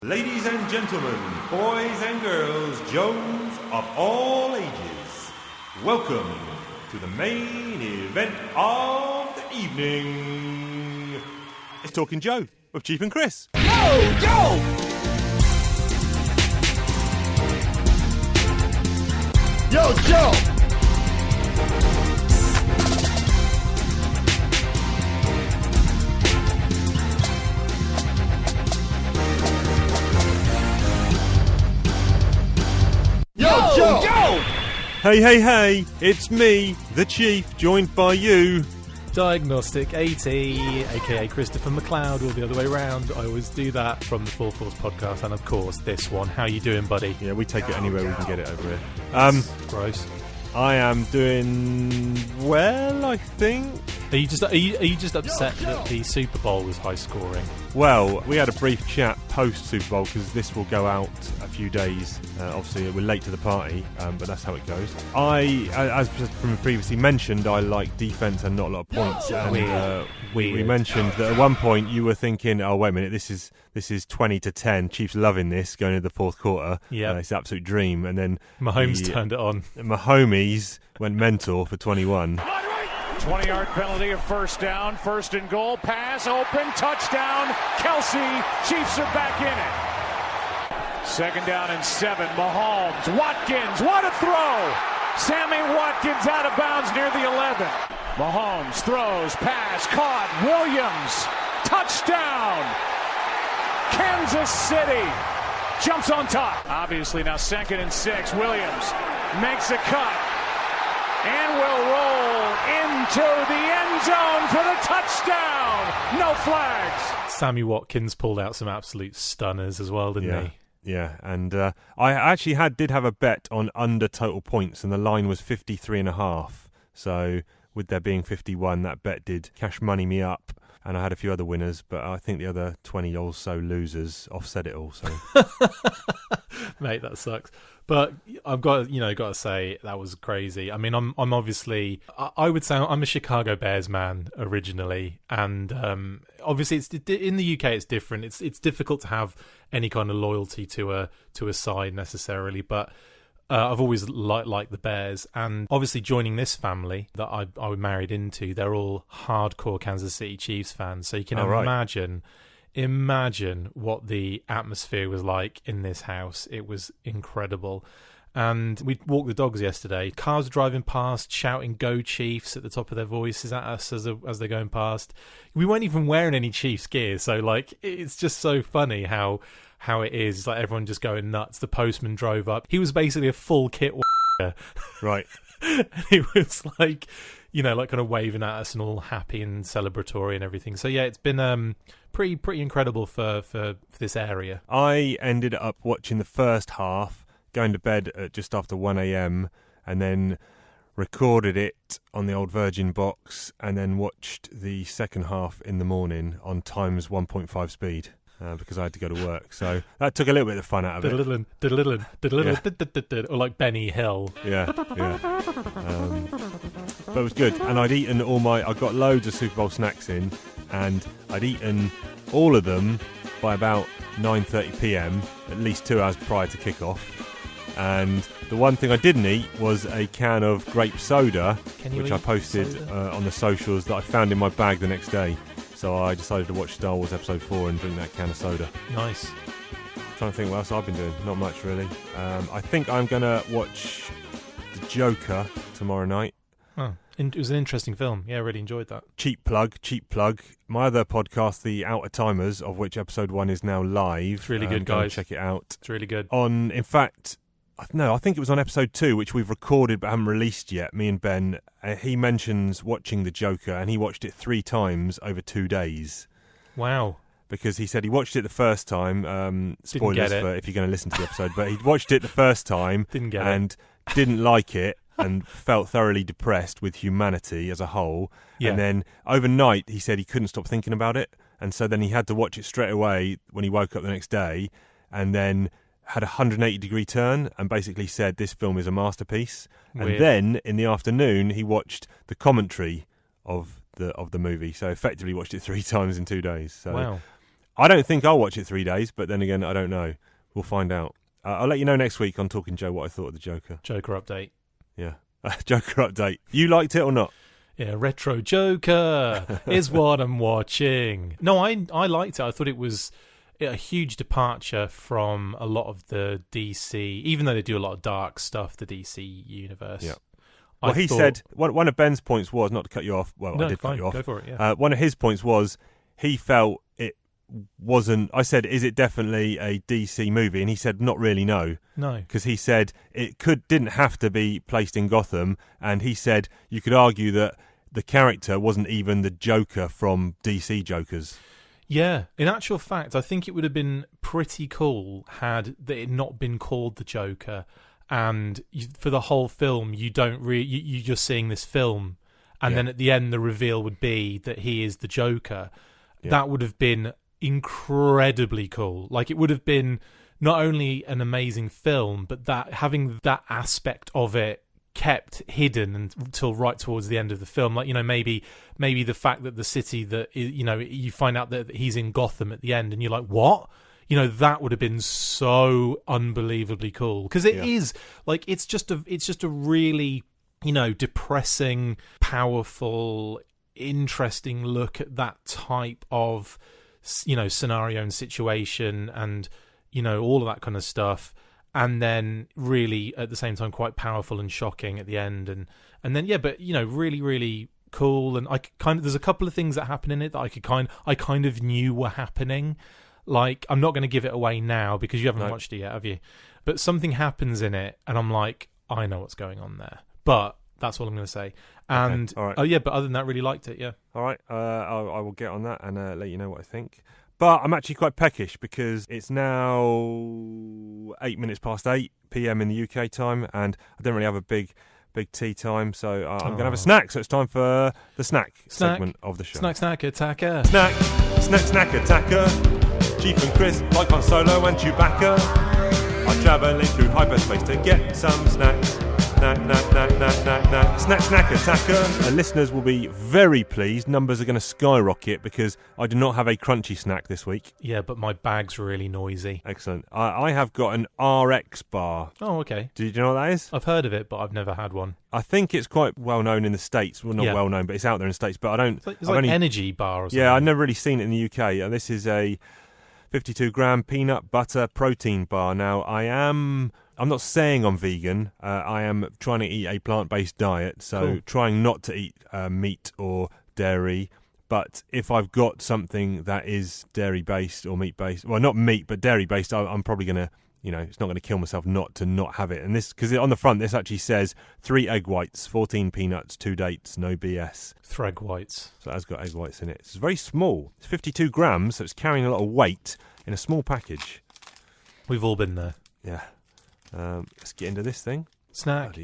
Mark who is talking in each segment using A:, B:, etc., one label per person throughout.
A: Ladies and gentlemen, boys and girls, Joes of all ages, welcome to the main event of the evening. It's Talking Joe with Chief and Chris.
B: Yo! Yo, Joe! Yo!
A: Hey, it's me, the Chief, joined by you.
C: Diagnostic 80, aka Christopher McLeod, or the other way around. I always do that from the Full Force podcast, and of course this one. How you doing, buddy?
A: Yeah, we take it anywhere we can get it over here.
C: Gross.
A: I am doing well, I think.
C: Are you just upset that the Super Bowl was high scoring?
A: Well, we had a brief chat post Super Bowl because this will go out a few days. Obviously, we're late to the party, but that's how it goes. As previously mentioned, I like defense and not a lot of points. And we mentioned that at one point you were thinking, "Oh, wait a minute, this is 20-10. Chiefs loving this going into the fourth quarter.
C: Yeah,
A: it's an absolute dream." And then
C: Mahomes turned it on.
A: Mahomes went mental for 21.
D: 20-yard penalty, a first down, first and goal, pass, open, touchdown, Kelsey, Chiefs are back in it. Second down and 7, Mahomes, Watkins, what a throw! Sammy Watkins out of bounds near the 11. Mahomes throws, pass, caught, Williams, touchdown! Kansas City jumps on top. Obviously now 2nd and 6, Williams makes a cut. And will roll into the end zone for the touchdown. No flags.
C: Sammy Watkins pulled out some absolute stunners as well, didn't he?
A: Yeah, and I actually did have a bet on under total points, and the line was 53.5. So with there being 51, that bet did cash money me up. And I had a few other winners, but I think the other 20 or so losers offset it all. So,
C: mate, that sucks. But I've got to say that was crazy. I mean, I'm obviously, I would say I'm a Chicago Bears man originally, and obviously it's in the UK it's different. It's difficult to have any kind of loyalty to a side necessarily, but I've always liked the Bears, and obviously joining this family that I was married into, they're all hardcore Kansas City Chiefs fans. So you can imagine what the atmosphere was like in this house. It was incredible. And we walked the dogs yesterday. Cars were driving past, shouting "Go Chiefs" at the top of their voices at us as they're going past. We weren't even wearing any Chiefs gear, so like it's just so funny how it is. It's like everyone just going nuts. The postman drove up. He was basically a full kit
A: right.
C: He was like, like kind of waving at us and all happy and celebratory and everything. So yeah, it's been pretty incredible for this area.
A: I ended up watching the first half, going to bed at just after 1 a.m. and then recorded it on the old Virgin box and then watched the second half in the morning on times 1.5 speed. Because I had to go to work, so that took a little bit of the fun out of it.
C: Or like Benny Hill.
A: Yeah. But it was good, and I'd eaten I got loads of Super Bowl snacks in, and I'd eaten all of them by about 9:30 p.m, at least 2 hours prior to kickoff. And the one thing I didn't eat was a can of grape soda, which I posted on the socials that I found in my bag the next day. So I decided to watch Star Wars Episode 4 and drink that can of soda.
C: Nice.
A: I'm trying to think what else I've been doing. Not much, really. I think I'm going to watch The Joker tomorrow night.
C: Oh, it was an interesting film. Yeah, I really enjoyed that.
A: Cheap plug. My other podcast, The Outer Timers, of which Episode 1 is now live.
C: It's really good, guys.
A: Check it out.
C: It's really good.
A: In fact, I think it was on Episode 2, which we've recorded but haven't released yet, me and Ben. He mentions watching The Joker, and he watched it 3 times over 2 days.
C: Wow.
A: Because he said he watched it the first time, spoilers for if you're going to listen to the episode, but he watched it the first time didn't like it and felt thoroughly depressed with humanity as a whole. Yeah. And then overnight, he said he couldn't stop thinking about it, and so then he had to watch it straight away when he woke up the next day, and then had a 180-degree turn and basically said this film is a masterpiece. Weird. And then in the afternoon he watched the commentary of the movie, so effectively watched it 3 times in 2 days. So
C: wow.
A: I don't think I'll watch it 3 days, but then again, I don't know. We'll find out. I'll let you know next week on Talking Joe what I thought of the Joker.
C: Joker update.
A: Yeah. Joker update. You liked it or not?
C: Yeah, Retro Joker is what I'm watching. No, I liked it. I thought it was a huge departure from a lot of the DC, even though they do a lot of dark stuff, the DC universe.
A: Yeah. Well, he said, one of Ben's points was, not to cut you off, well,
C: no,
A: I did
C: fine,
A: cut you off.
C: Go for it, yeah.
A: One of his points was he felt it wasn't, I said, is it definitely a DC movie? And he said, not really, no.
C: No.
A: Because he said it didn't have to be placed in Gotham, and he said you could argue that the character wasn't even the Joker from DC Jokers.
C: Yeah, in actual fact, I think it would have been pretty cool had it not been called the Joker, and for the whole film, you're just seeing this film, and then at the end, the reveal would be that he is the Joker. Yeah. That would have been incredibly cool. Like, it would have been not only an amazing film, but that having that aspect of it kept hidden until right towards the end of the film. Like, maybe the fact that the city that, you find out that he's in Gotham at the end and you're like, what? That would have been so unbelievably cool, because it is like, it's just a really, depressing, powerful, interesting look at that type of, scenario and situation, and all of that kind of stuff. And then really at the same time quite powerful and shocking at the end, and then really, really cool. And there's a couple of things that happen in it that I kind of knew were happening. Like, I'm not going to give it away now because you haven't watched it yet, have you? But something happens in it, and I'm like, I know what's going on there. But that's all I'm going to say. And
A: okay, all right.
C: But other than that, really liked it. Yeah.
A: All right, I will get on that and let you know what I think. But I'm actually quite peckish because it's now 8 minutes past 8 p.m. in the UK time, and I don't really have a big tea time, so I'm going to have a snack. So it's time for the snack segment of the show.
C: Snack attacker.
A: Snack attacker. Chief and Chris, like Han Solo and Chewbacca, are travelling through hyperspace to get some snacks. Snack attacker. Listeners will be very pleased. Numbers are going to skyrocket because I do not have a crunchy snack this week.
C: Yeah, but my bag's really noisy.
A: Excellent. I have got an RX bar.
C: Oh, okay.
A: Do you know what that is?
C: I've heard of it, but I've never had one.
A: I think it's quite well known in the States. Well, not well known, but it's out there in the States. But I don't.
C: It's like energy bar or something.
A: Yeah, I've never really seen it in the UK. This is a 52-gram peanut butter protein bar. Now, I'm not saying I'm vegan. I am trying to eat a plant-based diet, so trying not to eat meat or dairy. But if I've got something that is dairy-based or meat-based, well, not meat, but dairy-based, I'm probably going to, it's not going to kill myself not have it. And this, because on the front, this actually says 3 egg whites, 14 peanuts, 2 dates, no BS.
C: 3 egg whites.
A: So it has got egg whites in it. It's very small. It's 52 grams, so it's carrying a lot of weight in a small package.
C: We've all been there.
A: Yeah. Let's get into this thing.
C: Snack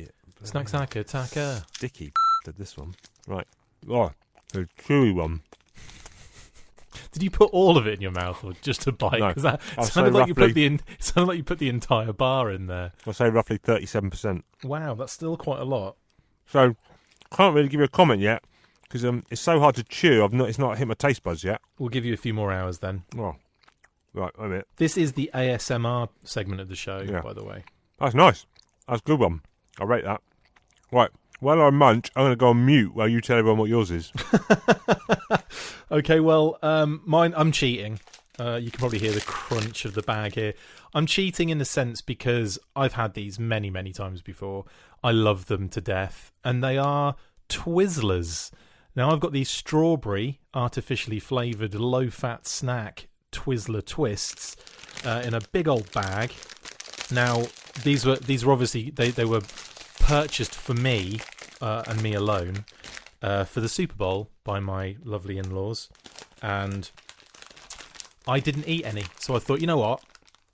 C: attacker.
A: Sticky did this one. Right. Oh, a chewy one.
C: Did you put all of it in your mouth or just a bite?
A: No.
C: Because that sounded like you put the entire bar in there.
A: I'll say roughly 37%.
C: Wow, that's still quite a lot.
A: So, can't really give you a comment yet because it's so hard to chew. It's not hit my taste buds yet.
C: We'll give you a few more hours then.
A: Oh, right, wait a minute.
C: This is the ASMR segment of the show, by the way.
A: That's nice. That's a good one. I rate that. Right. While I munch, I'm going to go on mute while you tell everyone what yours is.
C: Okay, well, mine, I'm cheating. You can probably hear the crunch of the bag here. I'm cheating in a sense because I've had these many, many times before. I love them to death. And they are Twizzlers. Now, I've got these strawberry, artificially flavoured, low-fat snack Twizzler twists in a big old bag. Now, these were obviously, they were purchased for me and me alone for the Super Bowl by my lovely in-laws, and I didn't eat any, so I thought, you know what,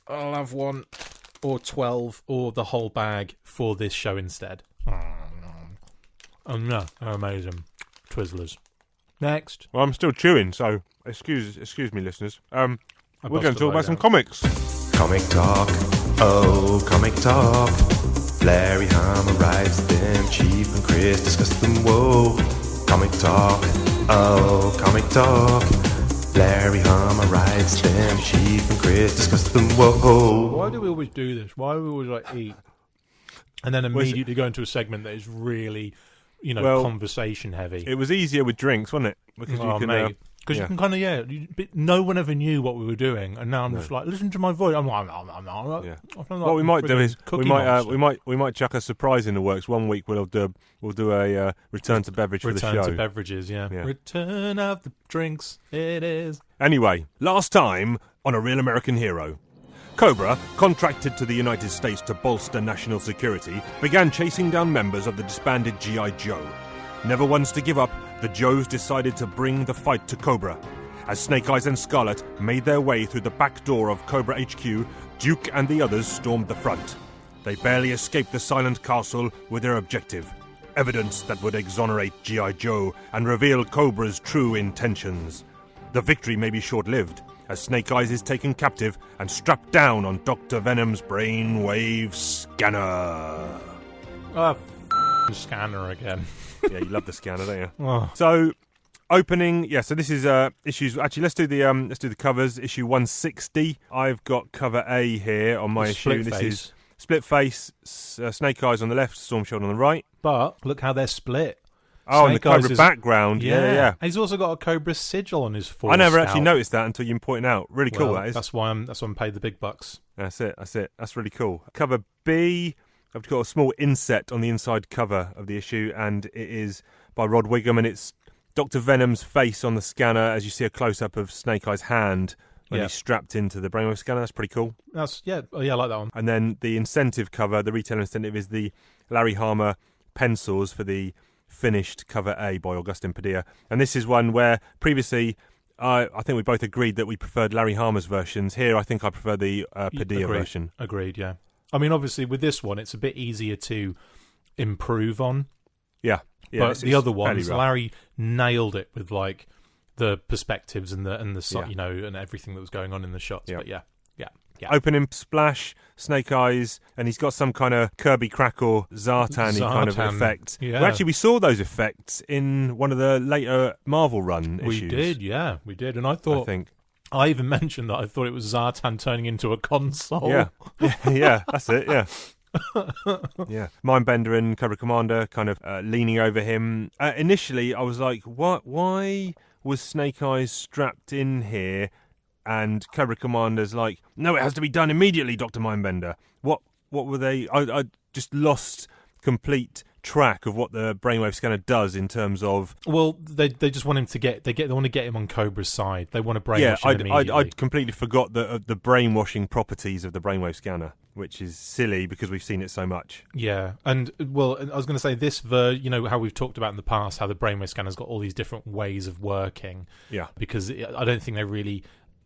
C: I'll have 1 or 12 or the whole bag for this show instead. And yeah, they're amazing. Twizzlers. Next.
A: Well, I'm still chewing, so excuse me, listeners. We're going to talk about some comics.
E: Comic talk, oh, comic talk. Larry Hama writes them, Chief and Chris discuss them, whoa. Comic talk, oh, comic talk. Larry Hama writes them, Chief and Chris discuss them. Whoa.
C: Why do we always do this? Why do we always like eat and then immediately go into a segment that is really, conversation heavy?
A: It was easier with drinks, wasn't it? Because you can,
C: because you can kind of no one ever knew what we were doing, and now I'm just like, listen to my voice. I'm like,
A: what we might do is we might chuck a surprise in the works. One week we'll do a return to beverage for the show.
C: Return to beverages, yeah. Return of the drinks, it is.
A: Anyway, last time on A Real American Hero, Cobra, contracted to the United States to bolster national security, began chasing down members of the disbanded G.I. Joe. Never once to give up, the Joes decided to bring the fight to Cobra. As Snake Eyes and Scarlet made their way through the back door of Cobra HQ, Duke and the others stormed the front. They barely escaped the silent castle with their objective: evidence that would exonerate G.I. Joe and reveal Cobra's true intentions. The victory may be short-lived, as Snake Eyes is taken captive and strapped down on Dr. Venom's brainwave scanner.
C: Scanner again.
A: Yeah, you love the scanner, don't you?
C: Oh.
A: So, opening, so this is issues. Actually, let's do the covers. Issue 160. I've got cover A here on my issue. This is split face. Snake Eyes on the left, Storm Shield on the right.
C: But look how they're split.
A: Oh, and the Cobra background. Yeah.
C: He's also got a Cobra sigil on his forehead.
A: I never actually noticed that until you point out. Really cool, that is.
C: That's why I'm paid the big bucks.
A: That's it. That's really cool. Cover B. I've got a small inset on the inside cover of the issue, and it is by Rod Wiggum, and it's Dr. Venom's face on the scanner as you see a close-up of Snake Eyes' hand when he's strapped into the brainwave scanner. That's pretty cool.
C: I like that one.
A: And then the incentive cover, the retail incentive, is the Larry Hama pencils for the finished cover A by Augustin Padilla. And this is one where previously I think we both agreed that we preferred Larry Hama's versions. Here I think I prefer the Padilla version.
C: Agreed, yeah. I mean, obviously, with this one, it's a bit easier to improve on.
A: Yeah.
C: But the other ones, Larry nailed it with like the perspectives and the and everything that was going on in the shots.
A: Yeah.
C: But yeah.
A: Opening splash, Snake Eyes, and he's got some kind of Kirby Crackle Zartan-y kind of effect.
C: Yeah.
A: Well, actually, we saw those effects in one of the later Marvel Run issues.
C: We did, and I even mentioned that I thought it was Zartan turning into a console.
A: Yeah, that's it, yeah. Yeah. Mindbender and Cobra Commander kind of leaning over him. Initially, I was like, what? Why was Snake Eyes strapped in here? And Cobra Commander's like, no, it has to be done immediately, Dr. Mindbender. What were they? I just lost complete track of what the brainwave scanner does in terms of.
C: Well, they just want him to they want to get him on Cobra's side. They want to brainwash him immediately.
A: I'd completely forgot the brainwashing properties of the brainwave scanner, which is silly because we've seen it so much.
C: Yeah, and well, I was going to say this how we've talked about in the past how the brainwave scanner's got all these different ways of working.
A: Yeah,
C: because I don't think they really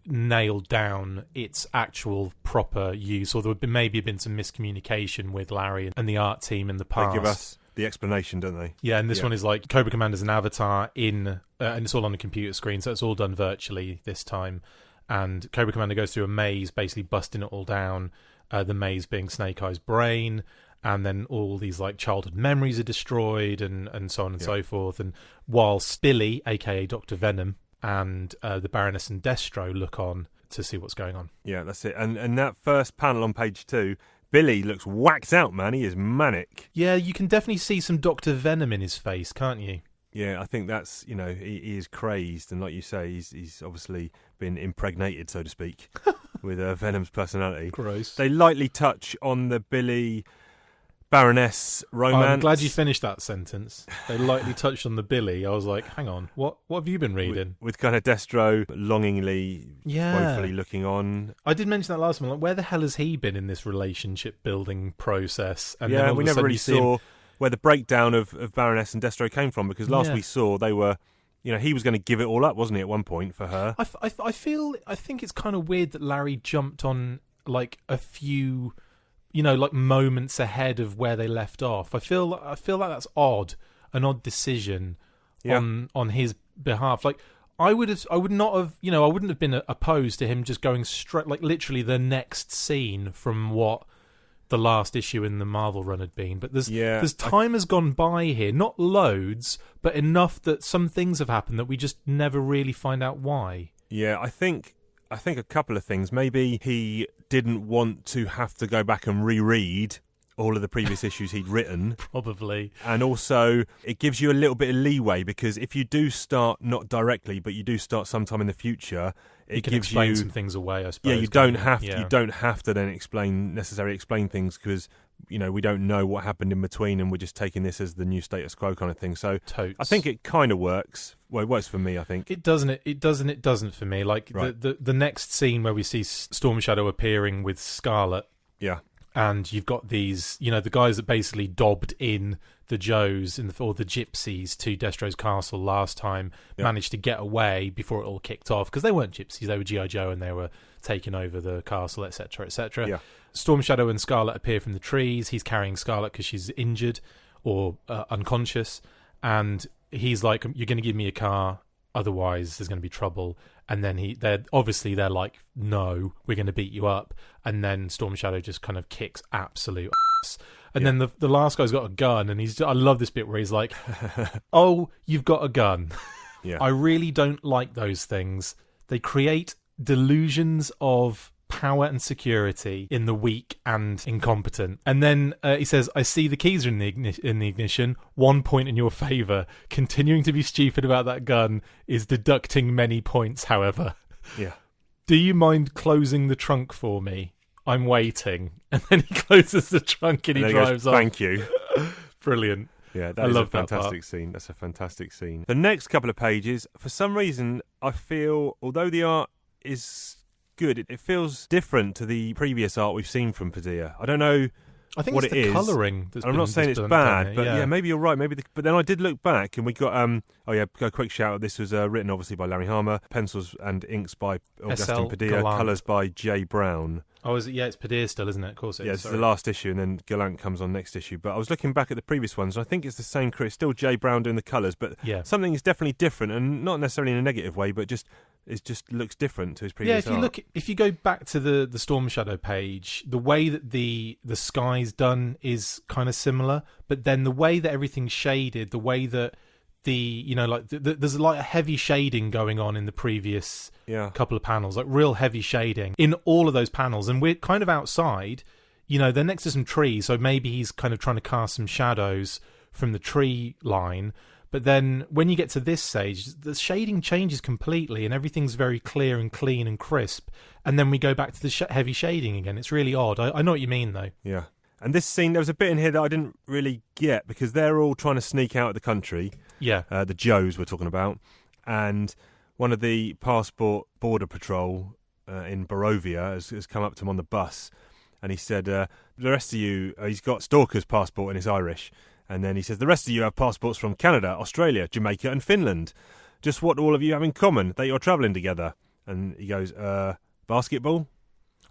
C: nailed down its actual proper use, or there would maybe have been some miscommunication with Larry and the art team in the past.
A: They give us the explanation, don't they?
C: Yeah, and this one is like Cobra Commander's an avatar and it's all on the computer screen, so it's all done virtually this time. And Cobra Commander goes through a maze, basically busting it all down. The maze being Snake Eyes' brain, and then all these like childhood memories are destroyed, and so on and so forth. And whilst Billy, aka Dr. Venom, and the Baroness and Destro look on to see what's going on.
A: Yeah, that's it. And that first panel on page 2, Billy looks whacked out, man. He is manic.
C: Yeah, you can definitely see some Dr. Venom in his face, can't you?
A: Yeah, I think that's, he is crazed. And like you say, he's obviously been impregnated, so to speak, with Venom's personality.
C: Gross.
A: They lightly touch on the Billy Baroness romance.
C: I'm glad you finished that sentence. They lightly touched on the Billy. I was like, hang on, what have you been reading?
A: With kind of Destro longingly, woefully looking on.
C: I did mention that last time. Like, where the hell has he been in this relationship building process? And
A: then we never really saw where the breakdown of Baroness and Destro came from, because last we saw they were, he was going to give it all up, wasn't he, at one point for her?
C: I think it's kind of weird that Larry jumped on like a few, like moments ahead of where they left off. I feel like that's an odd decision on his behalf. Like I wouldn't have been opposed to him just going straight, like literally the next scene from what the last issue in the Marvel run had been. But there's time has gone by here, not loads, but enough that some things have happened that we just never really find out why.
A: Yeah, I think a couple of things. Maybe he didn't want to have to go back and reread all of the previous issues he'd written.
C: Probably.
A: And also, it gives you a little bit of leeway, because if you do start, not directly, but you do start sometime in the future, it
C: can
A: gives
C: explain
A: you
C: some things away, I suppose.
A: Yeah, you don't have to then necessarily explain things, because we don't know what happened in between, and we're just taking this as the new status quo kind of thing. So
C: Totes.
A: I think it kind of works. Well, it works for me, I think.
C: It doesn't. It doesn't for me. Like
A: right.
C: the next scene where we see Storm Shadow appearing with Scarlet.
A: Yeah.
C: And you've got these, the guys that basically dobbed in the Joes or the Gypsies to Destro's castle last time, managed to get away before it all kicked off, because they weren't Gypsies, they were G.I. Joe, and they were taking over the castle, etc., etc.
A: Yeah.
C: Storm Shadow and Scarlet appear from the trees. He's carrying Scarlet because she's injured or unconscious, and he's like, "You're going to give me a car, otherwise there's going to be trouble." And then they're like, "No, we're going to beat you up." And then Storm Shadow just kind of kicks absolute ass. And then the last guy's got a gun, and I love this bit where he's like, "Oh, you've got a gun."
A: Yeah.
C: I really don't like those things. They create delusions of power and security in the weak and incompetent. And then he says, "I see the keys are in the ignition. 1 point in your favour. Continuing to be stupid about that gun is deducting many points, however.
A: Yeah.
C: Do you mind closing the trunk for me? I'm waiting." And then he closes the trunk and he drives off.
A: Thank you.
C: Brilliant.
A: Yeah, I love a fantastic scene. That's a fantastic scene. The next couple of pages, for some reason, I feel, although the art is good, it feels different to the previous art we've seen from Padilla. I don't know.
C: I think
A: what
C: it's
A: it
C: the
A: is.
C: colouring.
A: I'm not saying it's bad, but yeah, maybe you're right. But then I did look back, and we got a quick shout out. This was written obviously by Larry Harmer, pencils and inks by Augustin Padilla, colours by Jay Brown.
C: Oh, is it? Yeah, it's Padilla still, isn't it? Of course it is.
A: Yeah, it's the last issue, and then Gallant comes on next issue. But I was looking back at the previous ones, and I think it's the same crew. It's still Jay Brown doing the colours, but something is definitely different, and not necessarily in a negative way, but it just looks different to his previous art.
C: If you go back to the Storm Shadow page, the way that the sky's done is kind of similar, but then the way that everything's shaded, the way that there's a lot of heavy shading going on in the previous couple of panels, like real heavy shading in all of those panels, and we're kind of outside, they're next to some trees, so maybe he's kind of trying to cast some shadows from the tree line. But then when you get to this stage, the shading changes completely and everything's very clear and clean and crisp, and then we go back to the heavy shading again. It's really odd. I know what you mean, though.
A: Yeah. And this scene, there was a bit in here that I didn't really get, because they're all trying to sneak out of the country.
C: Yeah.
A: The Joes we're talking about. And one of the passport border patrol in Barovia has come up to him on the bus, and he said, the rest of you, he's got Stalker's passport and it's Irish. And then he says, the rest of you have passports from Canada, Australia, Jamaica and Finland. Just what all of you have in common, that you're travelling together. And he goes, basketball?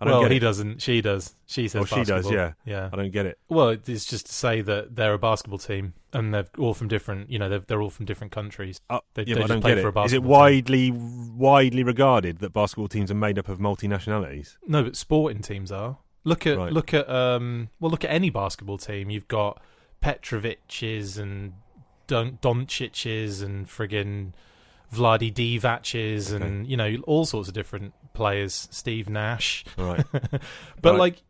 C: He doesn't. She does. She says basketball.
A: She does, yeah.
C: Yeah.
A: I don't get it.
C: Well, it's just to say that they're a basketball team, and they're all from different, they're all from different countries.
A: They I don't get it. Is it widely regarded that basketball teams are made up of multi-nationalities?
C: No, but sporting teams are. Look at any basketball team. You've got Petrovic's and Doncic's and friggin' Vlade Divac's and all sorts of different players. Steve Nash,
A: right?
C: But
A: right.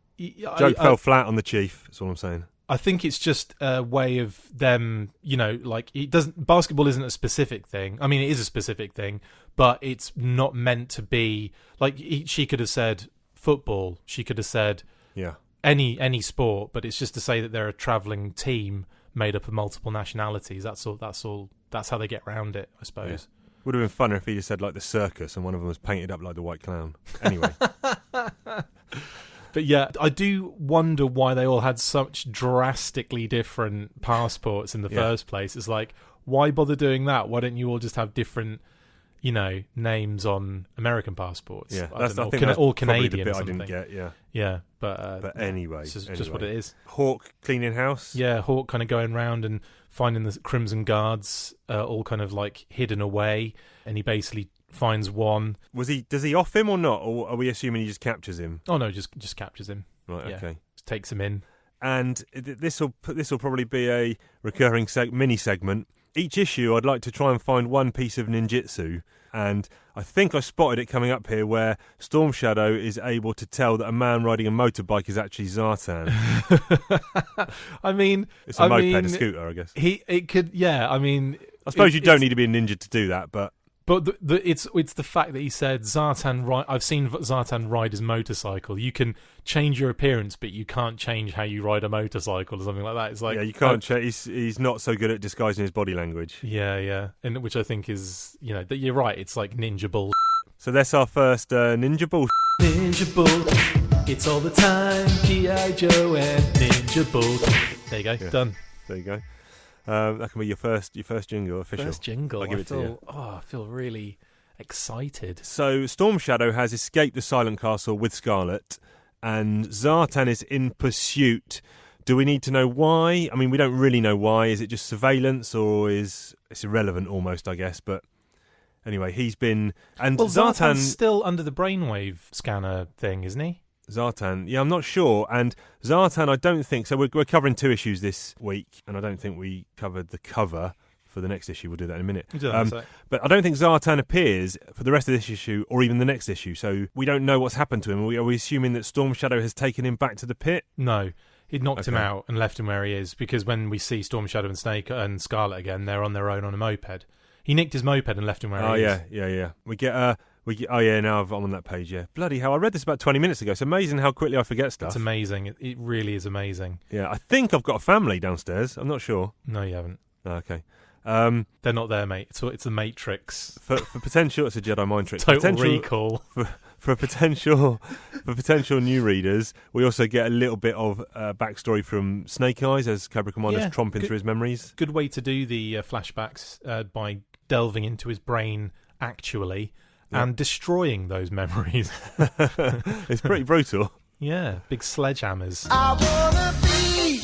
A: Joke fell flat on the Chief. That's all I'm saying.
C: I think it's just a way of them. Basketball isn't a specific thing. I mean, it is a specific thing, but it's not meant to be like. She could have said football. She could have said any sport, but it's just to say that they're a travelling team made up of multiple nationalities. That's all. That's how they get around it, I suppose. Yeah.
A: Would have been funner if he just said like the circus and one of them was painted up like the White Clown. Anyway.
C: But yeah, I do wonder why they all had such drastically different passports in the first place. It's like, why bother doing that? Why don't you all just have different, names on American passports?
A: Yeah,
C: I think that's
A: all
C: Canadian.
A: The bit
C: or something.
A: I didn't get.
C: Yeah, but
A: anyway,
C: it's just what it is.
A: Hawk cleaning house.
C: Yeah, Hawk kind of going around and finding the Crimson Guards all kind of like hidden away, and he basically finds one.
A: Does he off him or not, or are we assuming he just captures him?
C: Oh no, just captures him.
A: Right, okay.
C: Just takes him in.
A: And this will probably be a recurring mini segment. each issue I'd like to try and find one piece of ninjutsu, and I think I spotted it coming up here where Storm Shadow is able to tell that a man riding a motorbike is actually Zartan.
C: I mean,
A: it's a moped, a scooter, I guess.
C: It could, yeah. I mean,
A: I suppose you don't need to be a ninja to do that, but
C: it's the fact that he said Zartan. I've seen Zartan ride his motorcycle. You can change your appearance, but you can't change how you ride a motorcycle or something like that. It's like,
A: yeah, you can't. He's not so good at disguising his body language.
C: Yeah, and which I think is, that you're right. It's like ninja bull.
A: So that's our first ninja bull.
C: Ninja bull. It's all the time. G.I. Joe and ninja bull. There you go.
A: Yeah,
C: done.
A: There you go. That can be your first jingle, official.
C: First jingle.
A: I'll give it to you.
C: I feel really excited.
A: So Storm Shadow has escaped the Silent Castle with Scarlet, and Zartan is in pursuit. Do we need to know why? I mean, we don't really know why. Is it just surveillance, or it's irrelevant almost, I guess? But anyway, he's been... And
C: Zartan's still under the brainwave scanner thing, isn't he?
A: Zartan, yeah, I'm not sure. And Zartan, I don't think... So we're covering 2 issues this week, and I don't think we covered the cover for the next issue. We'll do that in a minute. But I don't think Zartan appears for the rest of this issue or even the next issue, so we don't know what's happened to him. Are we assuming that Storm Shadow has taken him back to the pit?
C: No. He'd knocked him out and left him where he is, because when we see Storm Shadow and Snake and Scarlet again, they're on their own on a moped. He nicked his moped and left him where he is.
A: Yeah. We get now I'm on that page, yeah. Bloody hell, I read this about 20 minutes ago. It's amazing how quickly I forget stuff.
C: It's amazing. It really is amazing.
A: Yeah, I think I've got a family downstairs. I'm not sure.
C: No, you haven't.
A: Oh, okay.
C: They're not there, mate. It's the Matrix.
A: For potential, it's a Jedi mind trick.
C: Total recall.
A: For potential new readers, we also get a little bit of backstory from Snake Eyes as Cobra Commander's tromping through his memories.
C: Good way to do the flashbacks by delving into his brain actually and destroying those memories.
A: It's pretty brutal.
C: Yeah, big sledgehammers.
B: I wanna be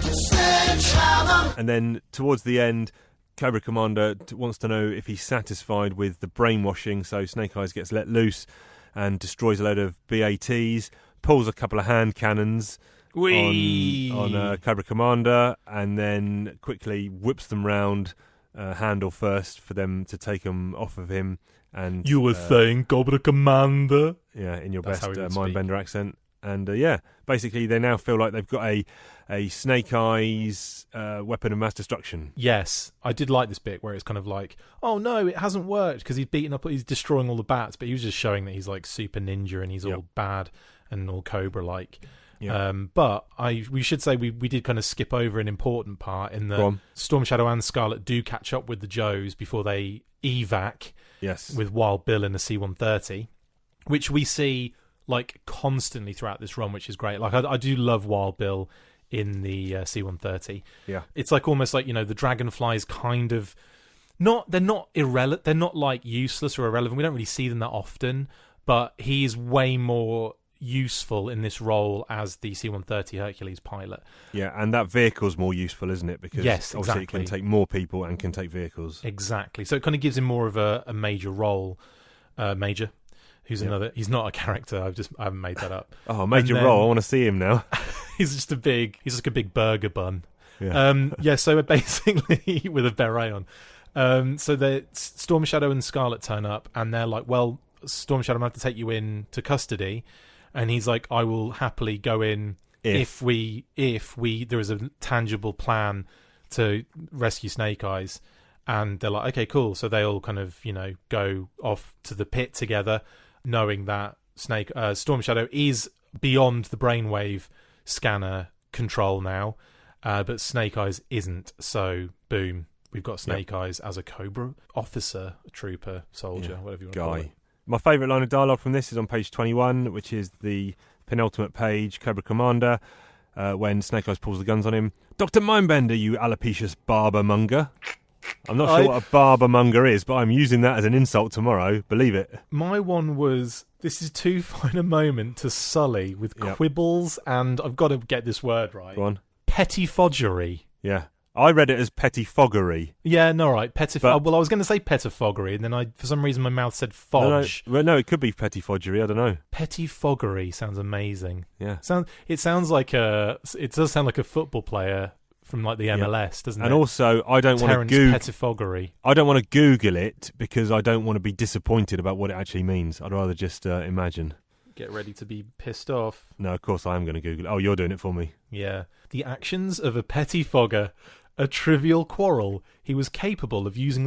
B: the sledgehammer.
A: And then towards the end, Cobra Commander wants to know if he's satisfied with the brainwashing, so Snake Eyes gets let loose and destroys a load of BATs, pulls a couple of hand cannons on Cobra Commander, and then quickly whips them round handle first for them to take them off of him. And
C: you were saying Cobra Commander?
A: Yeah, in your best Mindbender accent. And basically they now feel like they've got a Snake Eyes weapon of mass destruction.
C: Yes, I did like this bit where it's kind of like, oh no, it hasn't worked, because he's destroying all the bats, but he was just showing that he's like super ninja and he's all bad and all Cobra-like. Yep. But we should say we did kind of skip over an important part in that Storm Shadow and Scarlet do catch up with the Joes before they evac with Wild Bill in the C-130, which we see like constantly throughout this run, which is great. Like I do love Wild Bill in the C-130.
A: Yeah,
C: it's like almost like, the Dragonflies kind of they're not irrelevant. They're not like useless or irrelevant. We don't really see them that often, but he's way more useful in this role as the C-130 Hercules pilot.
A: Yeah, and that vehicle's more useful, isn't it? Because obviously it can take more people and can take vehicles.
C: Exactly. So it kind of gives him more of a major role. Major. Who's another? He's not a character. I haven't made that up.
A: Oh, major role. I want to see him now.
C: He's like a big burger bun. Yeah. So basically with a beret on. So the Storm Shadow and Scarlet turn up, and they're like, "Well, Storm Shadow, I'm gonna have to take you in to custody." And he's like, "I will happily go in if there is a tangible plan to rescue Snake Eyes." And they're like, "Okay, cool." So they all kind of go off to the pit together, knowing that Storm Shadow is beyond the brainwave scanner control now, but Snake Eyes isn't. So boom, we've got Snake Eyes as a Cobra officer, trooper, soldier, whatever you want to call it.
A: My favourite line of dialogue from this is on page 21, which is the penultimate page, Cobra Commander, when Snake Eyes pulls the guns on him. "Dr. Mindbender, you alopecious barber-monger." I'm not sure what a barber-monger is, but I'm using that as an insult tomorrow. Believe it.
C: My one was, "This is too fine a moment to sully with quibbles," and I've got to get this word right.
A: Go on.
C: Pettifoggery.
A: Yeah. I read it as pettifoggery.
C: Yeah, no, right. Well, I was going to say pettifoggery, and then for some reason my mouth said fodge.
A: No, it could be pettifoggery. I don't know.
C: Pettifoggery sounds amazing.
A: Yeah.
C: It does sound like a football player from like the MLS, doesn't it?
A: And also, I don't want to
C: Pettifoggery.
A: I don't want to Google it because I don't want to be disappointed about what it actually means. I'd rather just imagine.
C: Get ready to be pissed off.
A: No, of course I am going to Google it. Oh, you're doing it for me.
C: Yeah. The actions of a pettifogger, a trivial quarrel. He was capable of using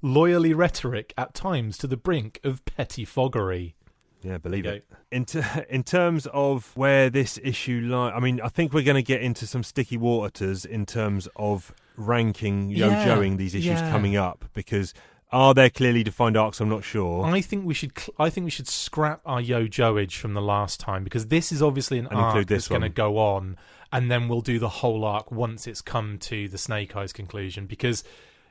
C: loyally rhetoric at times to the brink of pettifoggery.
A: Yeah, believe it. In terms of where this issue lies, I mean, I think we're going to get into some sticky waters in terms of ranking yo-joing these issues coming up, because are there clearly defined arcs? I'm not sure.
C: I think we should scrap our yo-joage from the last time, because this is obviously an arc that's going to go on, and then we'll do the whole arc once it's come to the Snake Eyes conclusion, because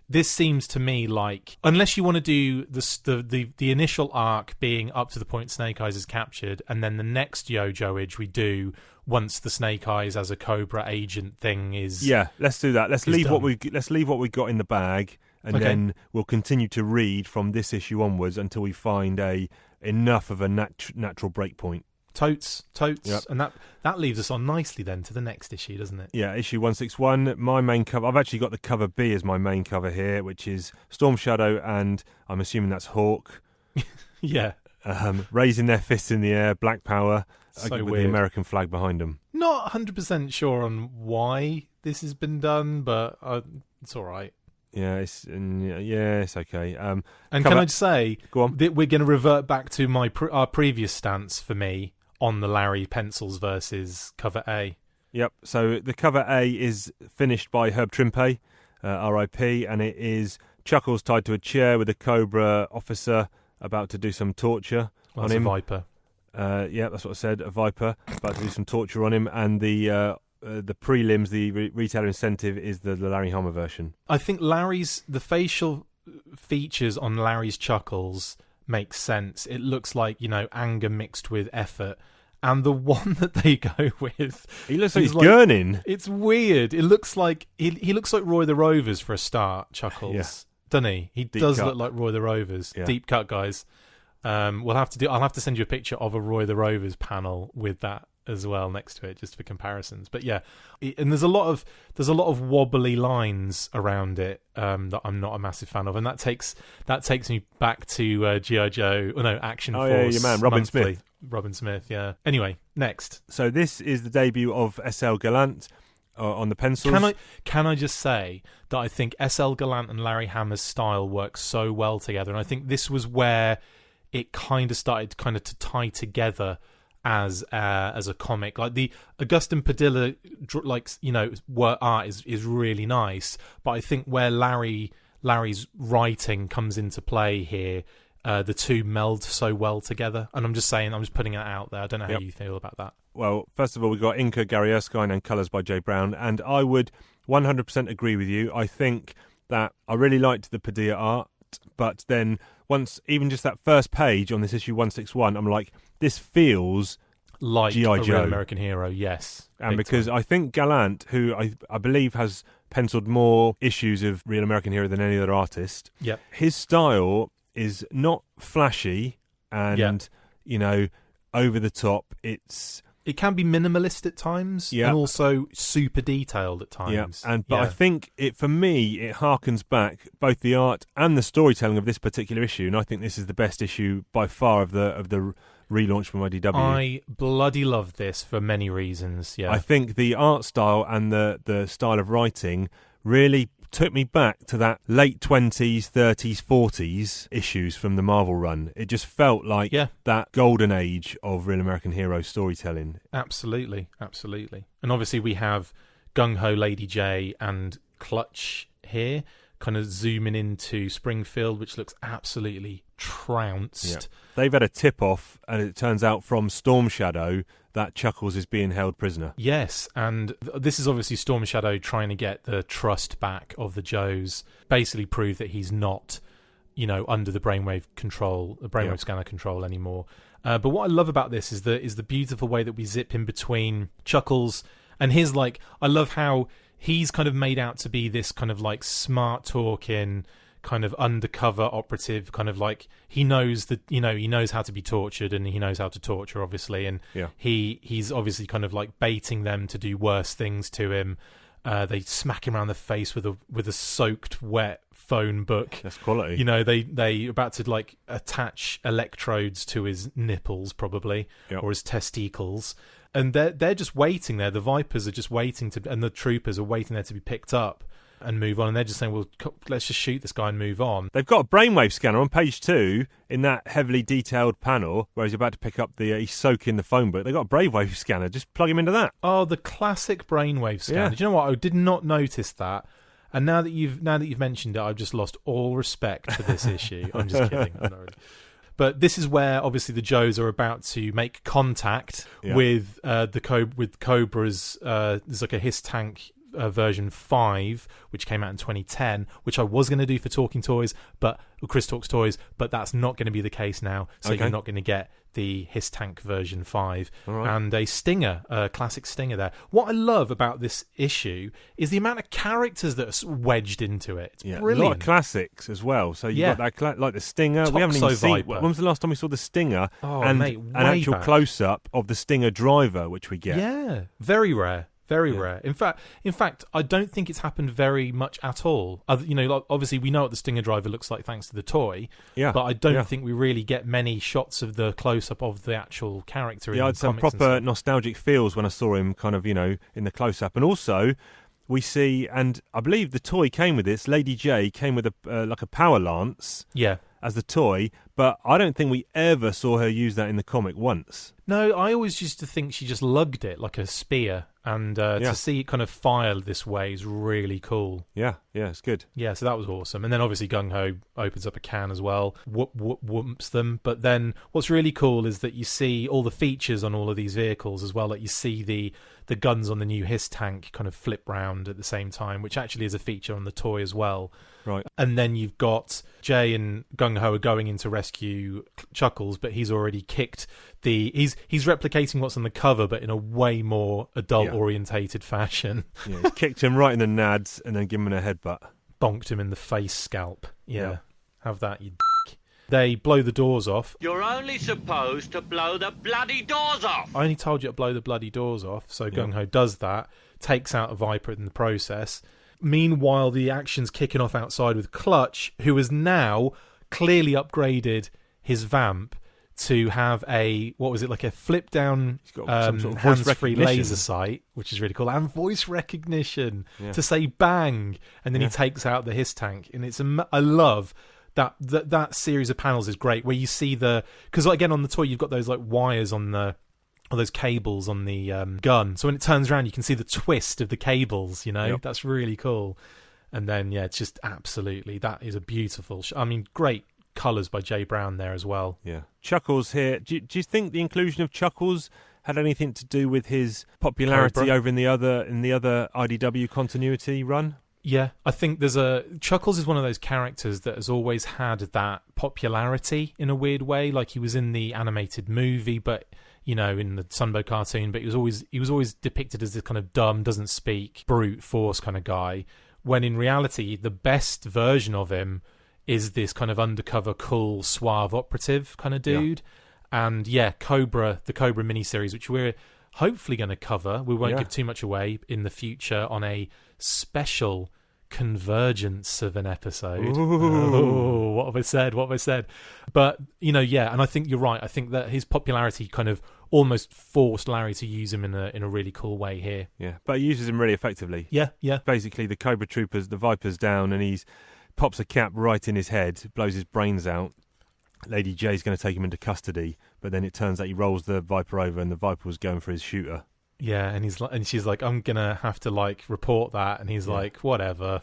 C: this seems to me like, unless you want to do the initial arc being up to the point Snake Eyes is captured, and then the next yo-joage we do once the Snake Eyes as a Cobra agent thing is... Yeah,
A: let's do that. Let's leave what we got in the bag, and then we'll continue to read from this issue onwards until we find enough of a natural break point.
C: Totes.
A: Yep.
C: And that leaves us on nicely then to the next issue, doesn't it?
A: Yeah, issue 161. My main cover, I've actually got the cover B as my main cover here, which is Storm Shadow, and I'm assuming that's Hawk.
C: Yeah.
A: Raising their fists in the air, Black Power,
C: so
A: with
C: weird.
A: the American flag behind them.
C: Not 100% sure on why this has been done, but it's all right.
A: Yeah, it's okay.
C: And can I just say,
A: go on,
C: that we're going to revert back to our previous stance for me on the Larry pencils versus cover A.
A: Yep. So the cover A is finished by Herb Trimpe, R.I.P., and it is Chuckles tied to a chair with a Cobra officer about to do some torture on him.
C: A Viper.
A: Yeah, that's what I said. A Viper about to do some torture on him, and the prelims, the retailer incentive, is the Larry Hama version.
C: I think the facial features on Larry's Chuckles makes sense. It looks like, anger mixed with effort. And the one that they go with,
A: he looks like he's gurning.
C: It's weird. It looks like he looks like Roy the Rovers for a start. Chuckles, doesn't he? He does look like Roy the Rovers. Yeah. Deep cut, guys. I'll have to send you a picture of a Roy the Rovers panel with that as well next to it, just for comparisons. But yeah, and there's a lot of wobbly lines around it that I'm not a massive fan of, and that takes me back to G.I. Joe. Oh no, Action Force.
A: Yeah, your man Robin Smith.
C: Robin Smith, yeah. Anyway, next.
A: So this is the debut of S.L. Gallant on the pencils.
C: Can I just say that I think S.L. Gallant and Larry Hama's style work so well together, and I think this was where it kind of started to tie together as a comic. Like the Augustin Padilla, work art is really nice, but I think where Larry's writing comes into play here, the two meld so well together. And I'm just putting it out there. I don't know how you feel about that.
A: Well, first of all, we've got inker Gary Erskine and colours by Jay Brown, and I would 100% agree with you. I think that I really liked the Padilla art, but then once, even just that first page on this issue 161, I'm like, this feels
C: like
A: G.I.
C: a
A: Joe.
C: Real American Hero, yes.
A: And because I think Gallant, who I believe has penciled more issues of Real American Hero than any other artist, his style is not flashy and, over the top.
C: It can be minimalist at times, and also super detailed at times.
A: Yeah. But I think for me, it harkens back both the art and the storytelling of this particular issue, and I think this is the best issue by far of the relaunch from IDW.
C: I bloody love this for many reasons. Yeah,
A: I think the art style and the style of writing really took me back to that late 20s, 30s, 40s issues from the Marvel run. It just felt like that golden age of Real American Hero storytelling.
C: Absolutely. And obviously we have Gung Ho Lady J and Clutch here, kind of zooming into Springfield, which looks absolutely trounced.
A: Yeah. They've had a tip-off, and it turns out from Storm Shadow that Chuckles is being held prisoner.
C: Yes, and this is obviously Storm Shadow trying to get the trust back of the Joes, basically prove that he's not, under the brainwave scanner control anymore. But what I love about this is the beautiful way that we zip in between Chuckles and his, I love how he's kind of made out to be this kind of smart talking, kind of undercover operative, kind of he knows that he knows how to be tortured, and he knows how to torture, obviously, and he's obviously kind of baiting them to do worse things to him, They smack him around the face with a soaked, wet phone book.
A: That's quality.
C: You know, they about to like attach electrodes to his nipples, probably, or his testicles, and they're just waiting there. The Vipers are just waiting and the troopers are waiting there to be picked up and move on, and they're just saying, well, let's just shoot this guy and move on.
A: They've got a brainwave scanner on page 2 in that heavily detailed panel where he's about to pick up he's soaking the phone book. They've got a brainwave scanner. Just plug him into that.
C: Oh, the classic brainwave scanner. Yeah. Do you know what? I did not notice that. And now that you've mentioned it, I've just lost all respect for this issue. I'm just kidding. I'm not really. But this is where obviously the Joes are about to make contact with Cobra's. There's like a Hiss Tank version 5, which came out in 2010, which I was going to do for Talking Toys, but Chris Talks Toys, but that's not going to be the case now. So you're not going to get the Hiss Tank version 5 and a Stinger, a classic Stinger there. What I love about this issue is the amount of characters that are wedged into it. It's brilliant.
A: A lot of classics as well. So you've got that, like the Stinger. We haven't even seen. When was the last time we saw the Stinger?
C: An
A: actual close-up of the Stinger driver, which we get.
C: Yeah, very rare. Very rare. In fact, I don't think it's happened very much at all. Obviously we know what the Stinger driver looks like thanks to the toy. Yeah. But I don't think we really get many shots of the close-up of the actual character.
A: Yeah, I had some proper nostalgic feels when I saw him, kind of, in the close-up, and also we see, and I believe the toy came with this. Lady J came with a power lance. Yeah. As the toy, but I don't think we ever saw her use that in the comic once.
C: No, I always used to think she just lugged it like a spear, and to see it kind of fire this way is really cool.
A: Yeah, it's good.
C: Yeah, so that was awesome. And then obviously Gung Ho opens up a can as well, whoops them. But then what's really cool is that you see all the features on all of these vehicles as well. Like you see the guns on the new Hiss Tank kind of flip round at the same time, which actually is a feature on the toy as well.
A: Right.
C: And then you've got Jay and Gung Ho are going in to rescue Chuckles, but he's already kicked he's replicating what's on the cover, but in a way more adult-orientated fashion.
A: Yeah, he's kicked him right in the nads and then given him a headbutt.
C: Bonked him in the face scalp. Yeah. Have that, you dick. They blow the doors off.
F: You're only supposed to blow the bloody doors off.
C: I only told you to blow the bloody doors off, so Gung Ho does that, takes out a Viper in the process. Meanwhile, the action's kicking off outside with Clutch, who has now clearly upgraded his Vamp to have a flip down hands-free laser sight, which is really cool, and voice recognition to say bang, and then he takes out the Hiss Tank, and I love that series of panels is great, where you see because again on the toy you've got those like wires on those cables on the gun, so when it turns around you can see the twist of the cables. That's really cool. And then it's just absolutely, that is a beautiful great colours by Jay Brown there as well.
A: Yeah. Chuckles here. Do you think the inclusion of Chuckles had anything to do with his popularity
C: Cobra
A: over in the other IDW continuity run?
C: Yeah, I think Chuckles is one of those characters that has always had that popularity in a weird way. Like he was in the animated movie, but in the Sunbow cartoon, but he was always depicted as this kind of dumb, doesn't speak, brute force kind of guy. When in reality, the best version of him is this kind of undercover, cool, suave operative kind of dude. Yeah. And the Cobra miniseries, which we're hopefully going to cover. We won't give too much away in the future on a special convergence of an episode. Oh, what have I said? But and I think you're right. I think that his popularity kind of almost forced Larry to use him in a really cool way here.
A: Yeah, but he uses him really effectively.
C: Yeah.
A: Basically, the Cobra Troopers, the Viper's down, and he's pops a cap right in his head, blows his brains out. Lady J's going to take him into custody, but then it turns out he rolls the Viper over, and the Viper was going for his shooter.
C: Yeah, and she's like, I'm gonna have to report that, and he's like, whatever.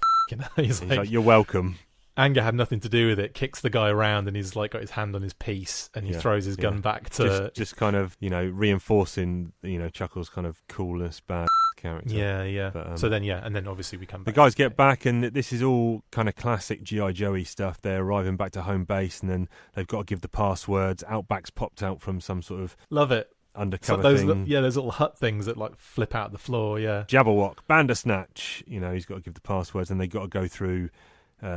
C: He's like,
A: you're welcome.
C: Anger had nothing to do with it. Kicks the guy around, and he's got his hand on his piece, and he throws his gun back to
A: just kind of reinforcing Chuckles' kind of coolness, bad character.
C: Yeah. But, so then and then obviously we come back.
A: The guys get back, and this is all kind of classic G.I. Joey stuff. They're arriving back to home base, and then they've got to give the passwords. Outback's popped out from some sort of
C: love it.
A: Undercover thing.
C: Those little hut things that flip out the floor. Yeah,
A: Jabberwock, Bandersnatch. He's got to give the passwords, and they got to go through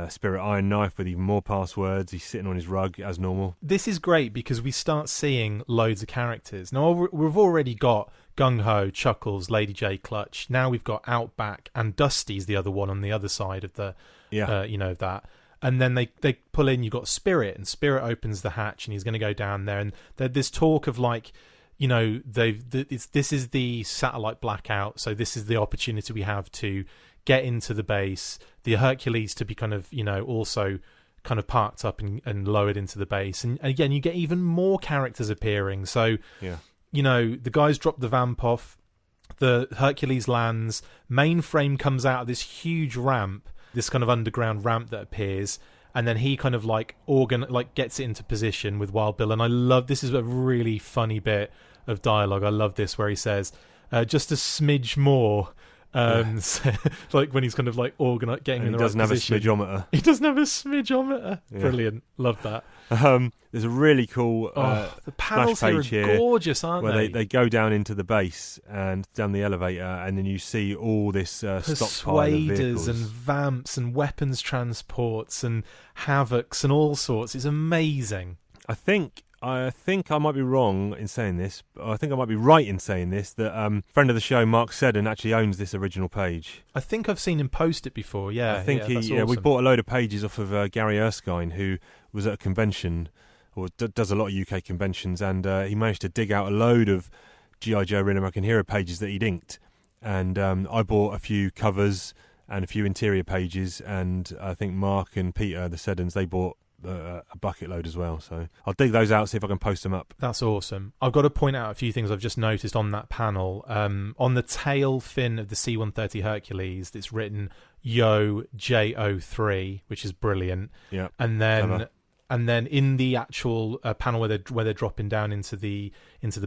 A: Spirit Iron Knife with even more passwords. He's sitting on his rug as normal.
C: This is great because we start seeing loads of characters. Now, we've already got Gung-Ho, Chuckles, Lady J, Clutch. Now we've got Outback, and Dusty's the other one on the other side of the, that. And then they pull in, you've got Spirit, and Spirit opens the hatch, and he's going to go down there. And there's this talk of like, this is the satellite blackout, so this is the opportunity we have to get into the base, the Hercules to be kind of, also kind of parked up and lowered into the base. And again, you get even more characters appearing. So, the guys drop the vamp off, the Hercules lands, Mainframe comes out of this huge ramp, this kind of underground ramp that appears, and then he kind of gets it into position with Wild Bill. And I love, this is a really funny bit of dialogue. I love this where he says, just a smidge more. Like when he's kind of like getting in the right position. He doesn't have a smidge-o-meter. He doesn't have a smidge-o-meter. Yeah. Brilliant. Love that.
A: There's a really cool
C: the panels here are gorgeous, aren't
A: they? They go down into the base and down the elevator, and then you see all this stockpile of vehicles.
C: Persuaders and vamps and weapons transports and havocs and all sorts. It's amazing.
A: I think I might be wrong in saying this, but I think I might be right in saying this, that friend of the show, Mark Seddon, actually owns this original page.
C: I think I've seen him post it before, yeah.
A: I think awesome. We bought a load of pages off of Gary Erskine, who was at a convention, or does a lot of UK conventions, and he managed to dig out a load of G.I. Joe Real American Hero pages that he'd inked. And I bought a few covers and a few interior pages, and I think Mark and Peter, the Seddons, they bought a bucket load as well, so I'll dig those out, see if I can post them up.
C: That's awesome. I've got to point out a few things I've just noticed on that panel. On the tail fin of the C-130 Hercules, it's written Yo J03, which is brilliant.
A: Yeah,
C: and then in the actual panel where they're dropping down into the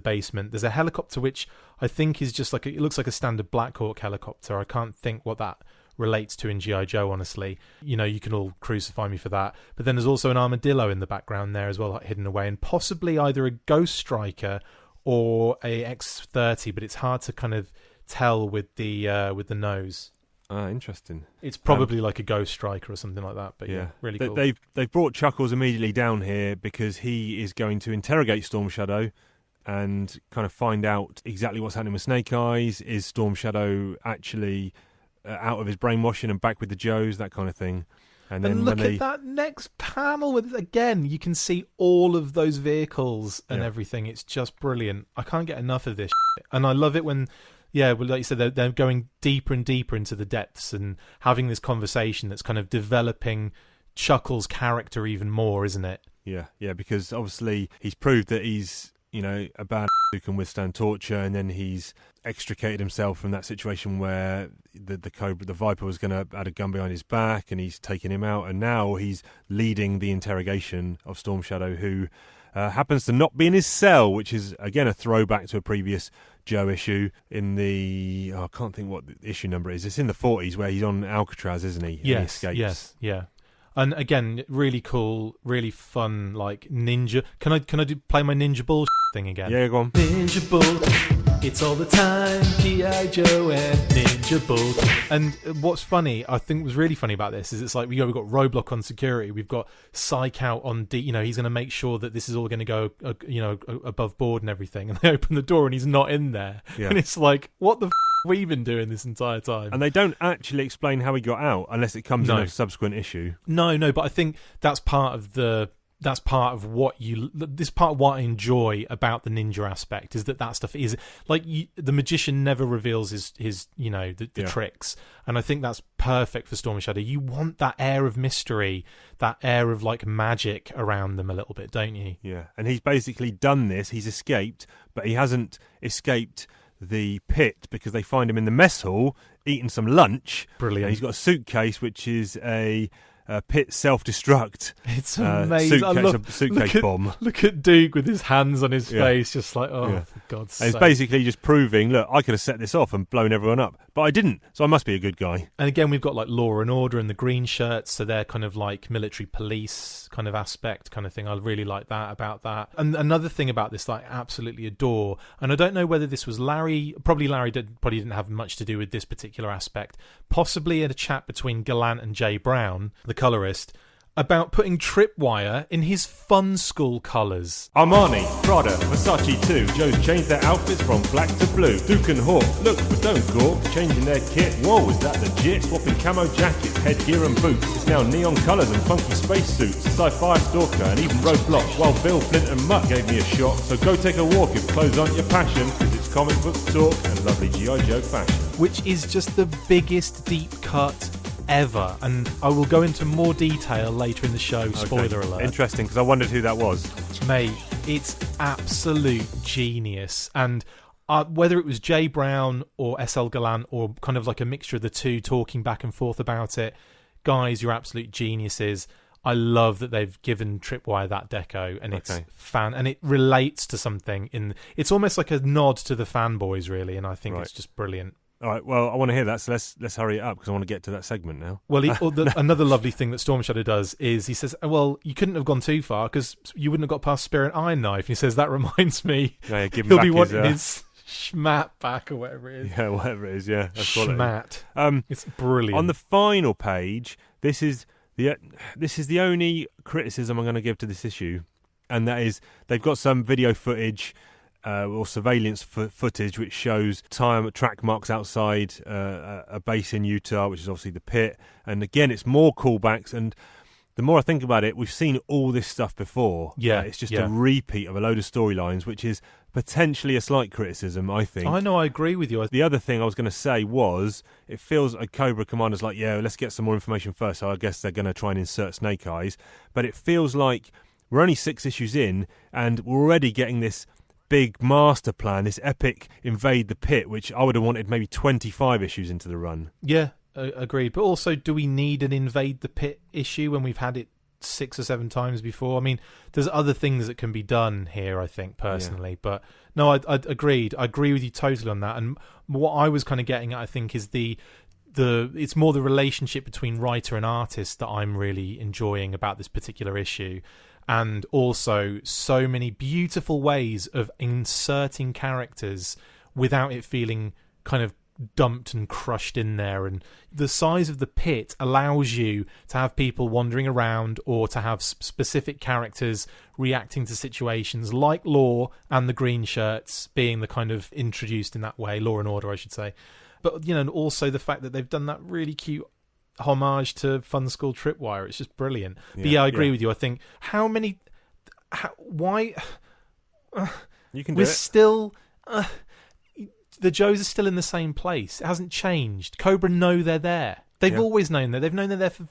C: basement, there's a helicopter which I think is just it looks like a standard Black Hawk helicopter. I can't think what that relates to in G.I. Joe, honestly. You can all crucify me for that. But then there's also an armadillo in the background there as well, hidden away, and possibly either a Ghost Striker or a X-30, but it's hard to kind of tell with the nose.
A: Interesting.
C: It's probably like a Ghost Striker or something like that, but yeah really cool.
A: They've brought Chuckles immediately down here because he is going to interrogate Storm Shadow and kind of find out exactly what's happening with Snake Eyes. Is Storm Shadow actually out of his brainwashing and back with the Joes, that kind of thing. And then
C: look at that next panel with, again, you can see all of those vehicles and everything. It's just brilliant. I can't get enough of this shit. And I love it when, like you said, they're going deeper and deeper into the depths and having this conversation that's kind of developing Chuckles' character even more, isn't it?
A: Yeah, because obviously he's proved that he's a bad who can withstand torture, and then he's extricated himself from that situation where the Viper was going to add a gun behind his back, and he's taken him out, and now he's leading the interrogation of Storm Shadow, who happens to not be in his cell, which is again a throwback to a previous Joe issue in the I can't think what the issue number is. It's in the 40s where he's on Alcatraz, isn't he?
C: Yes,
A: and he escapes.
C: Yeah. And again, really cool, really fun, like ninja. Can I play my ninja bull thing again?
A: Yeah, go on.
C: Ninja bull, it's all the time. G.I. Joe and ninja bull. And what's funny, I think was really funny about this, is it's like we've got Roadblock on security, we've got Psych out on D. He's going to make sure that this is all going to go, above board and everything. And they open the door and he's not in there. Yeah. And it's like, what the we've been doing this entire time.
A: And they don't actually explain how he got out unless it comes in a subsequent issue.
C: No, but I think that's part of what I enjoy about the ninja aspect, is that stuff is like the magician never reveals his the tricks, and I think that's perfect for Storm Shadow. You want that air of mystery, that air of like magic around them a little bit, don't you?
A: Yeah, and he's basically done this. He's escaped, but he hasn't escaped the pit because they find him in the mess hall eating some lunch.
C: Brilliant.
A: And he's got a suitcase which is a pit self-destruct.
C: It's amazing.
A: Suitcase bomb.
C: Look at Duke with his hands on his face, just like, for God's sake.
A: And it's basically just proving, look, I could have set this off and blown everyone up, but I didn't, so I must be a good guy.
C: And again, we've got like Law and Order and the green shirts, so they're kind of like military police kind of aspect kind of thing. I really like that about that. And another thing about this that I absolutely adore, and I don't know whether this was Larry, probably Larry didn't have much to do with this particular aspect, possibly in a chat between Gallant and Jay Brown, the colourist, about putting tripwire in his Fun School colours.
A: Armani, Prada, Versace too. Joe's changed their outfits from black to blue. Duke and Hawk, look but don't gawk. Changing their kit, whoa, is that legit? Swapping camo jackets, headgear and boots. It's now neon colours and funky spacesuits. Sci-fi stalker and even roadblocks. While Bill, Flint and Mutt gave me a shock. So go take a walk if clothes aren't your passion. Cause it's comic book talk and lovely G.I. Joe fashion.
C: Which is just the biggest deep cut ever, and I will go into more detail later in the show. Spoiler alert.
A: Interesting, because I wondered who that was.
C: Mate, it's absolute genius. And whether it was Jay Brown or S.L. Gallant or kind of like a mixture of the two talking back and forth about it, guys, you're absolute geniuses. I love that they've given Tripwire that deco, and it's and it relates to something. It's almost like a nod to the fanboys, really, and I think it's just brilliant.
A: All right, well, I want to hear that, so let's hurry it up, because I want to get to that segment now.
C: Well, another lovely thing that Storm Shadow does is he says, well, you couldn't have gone too far, because you wouldn't have got past Spirit Iron Knife. And he says, that reminds me, he'll be wanting his schmat back, or whatever it is.
A: Yeah, whatever it is, yeah. That's
C: schmat. It's brilliant.
A: On the final page, this is the only criticism I'm going to give to this issue, and that is they've got some video footage or surveillance footage which shows track marks outside a base in Utah, which is obviously the pit. And again, it's more callbacks, and the more I think about it, we've seen all this stuff before.
C: Yeah,
A: it's just a repeat of a load of storylines, which is potentially a slight criticism, I think.
C: I know, I agree with you.
A: The other thing I was going to say was, it feels like Cobra Commander's like, yeah, let's get some more information first, so I guess they're going to try and insert Snake Eyes. But it feels like we're only 6 issues in, and we're already getting this big master plan, this epic invade the pit, which I would have wanted maybe 25 issues into the run.
C: Yeah, agreed. But also, do we need an invade the pit issue when we've had it 6 or 7 times before? I mean, there's other things that can be done here, I think, personally. Yeah. But no, I agreed. I agree with you totally on that. And what I was kind of getting at, I think, is it's more the relationship between writer and artist that I'm really enjoying about this particular issue. And also so many beautiful ways of inserting characters without it feeling kind of dumped and crushed in there. And the size of the pit allows you to have people wandering around, or to have specific characters reacting to situations, like Law and the Green Shirts being the kind of introduced in that way, Law and Order, I should say. But, you know, and also the fact that they've done that really cute homage to Fun School Tripwire. It's just brilliant. But yeah, I agree with you. I think why
A: you can do it.
C: Still the Joes are still in the same place. It hasn't changed. Cobra know they're there. They've always known that. They've known they're there for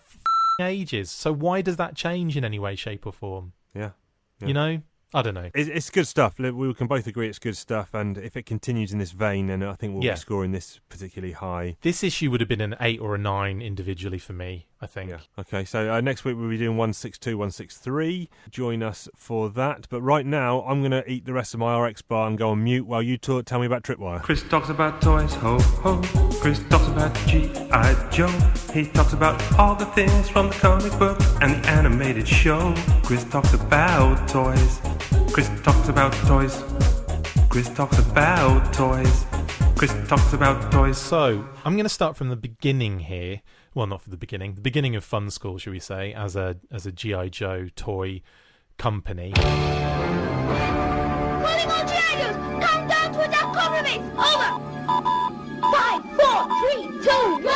C: ages. So why does that change in any way, shape or form?
A: Yeah.
C: You know? I don't know.
A: It's good stuff. We can both agree it's good stuff, and if it continues in this vein, then I think we'll be scoring this particularly high.
C: This issue would have been an 8 or a 9 individually for me, I think.
A: Yeah. Okay, so next week we'll be doing 162, 163. Join us for that. But right now, I'm going to eat the rest of my RX bar and go on mute while you tell me about Tripwire.
E: Chris talks about toys, ho ho. Chris talks about G.I. Joe. He talks about all the things from the comic book and the animated show. Chris talks about toys. Chris talks about toys. Chris talks about toys. Chris talks about toys.
C: So, I'm going to start from the beginning here. Well, not from the beginning of Fun School, shall we say, as a G.I. Joe toy company.
G: Calling all G.I. Joes! Come down to attack Cobra Base! Over! 5, 4, 3, 2, 1,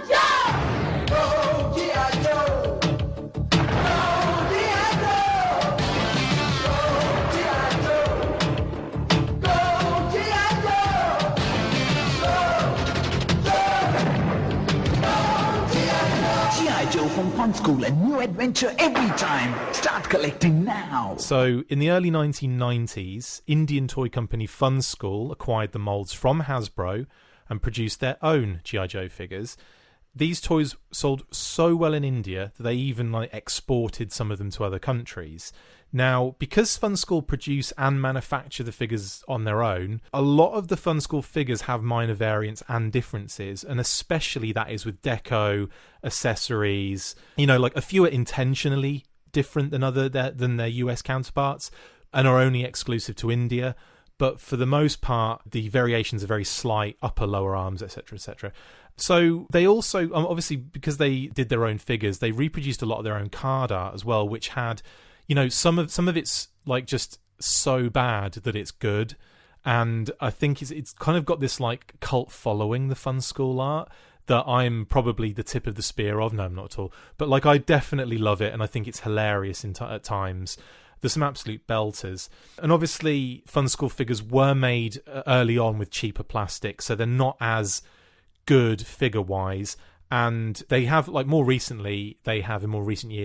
G: jump!
B: Go, G.I. Joe! Joe from Fun School, a new adventure every time. Start collecting now.
C: So, in the early 1990s, Indian toy company Fun School acquired the molds from Hasbro and produced their own G.I. Joe figures. These toys sold so well in India that they even exported some of them to other countries. Now, because Fun School produce and manufacture the figures on their own, a lot of the Fun School figures have minor variants and differences, and especially that is with deco, accessories. You know, like a few are intentionally different than their US counterparts and are only exclusive to India. but for the most part, the variations are very slight, upper, lower arms, etc., etc. So they also, obviously, because they did their own figures, they reproduced a lot of their own card art as well, which had, some of it's like just so bad that it's good. And I think it's kind of got this like cult following, the Fun School art, that I'm probably the tip of the spear of. No, I'm not at all. But like, I definitely love it, and I think it's hilarious at times. There's some absolute belters. And obviously, Fun School figures were made early on with cheaper plastic, so they're not as good figure-wise. And they have, like, in more recent years,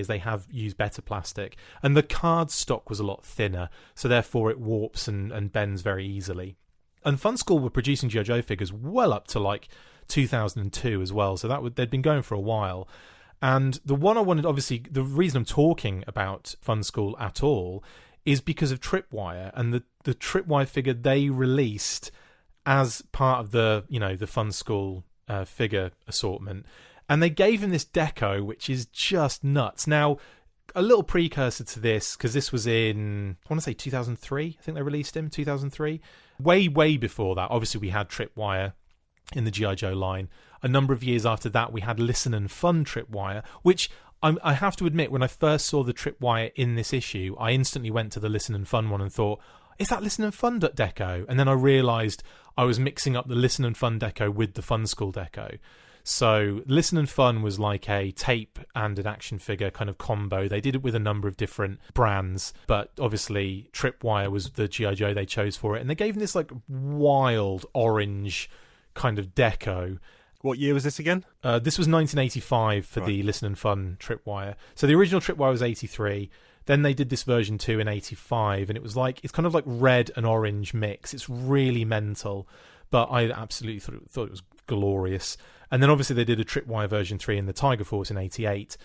C: they have used better plastic. And the card stock was a lot thinner, so therefore it warps and bends very easily. And Fun School were producing G.I. Joe figures well up to, like, 2002 as well, so they'd been going for a while. And the one I wanted, obviously, the reason I'm talking about Fun School at all is because of Tripwire, and the Tripwire figure they released as part of the Fun School figure assortment, and they gave him this deco which is just nuts. Now, a little precursor to this, because this was in, I want to say 2003, I think they released him, 2003. Way before that, obviously we had Tripwire in the G.I. Joe line. A number of years after that, we had Listen and Fun Tripwire, which I have to admit, when I first saw the Tripwire in this issue, I instantly went to the Listen and Fun one and thought, is that Listen and Fun deco? And then I realised I was mixing up the Listen and Fun deco with the Fun School deco. So Listen and Fun was like a tape and an action figure kind of combo. They did it with a number of different brands, but obviously Tripwire was the G.I. Joe they chose for it. And they gave him this like wild orange kind of deco.
A: What year was this again?
C: This was 1985 for the Listen and Fun Tripwire. So the original Tripwire was 83. Then they did this version 2 in 85, and it's kind of like red and orange mix. It's really mental, but I absolutely thought it was glorious. And then obviously they did a Tripwire version 3 in the Tiger Force in 88.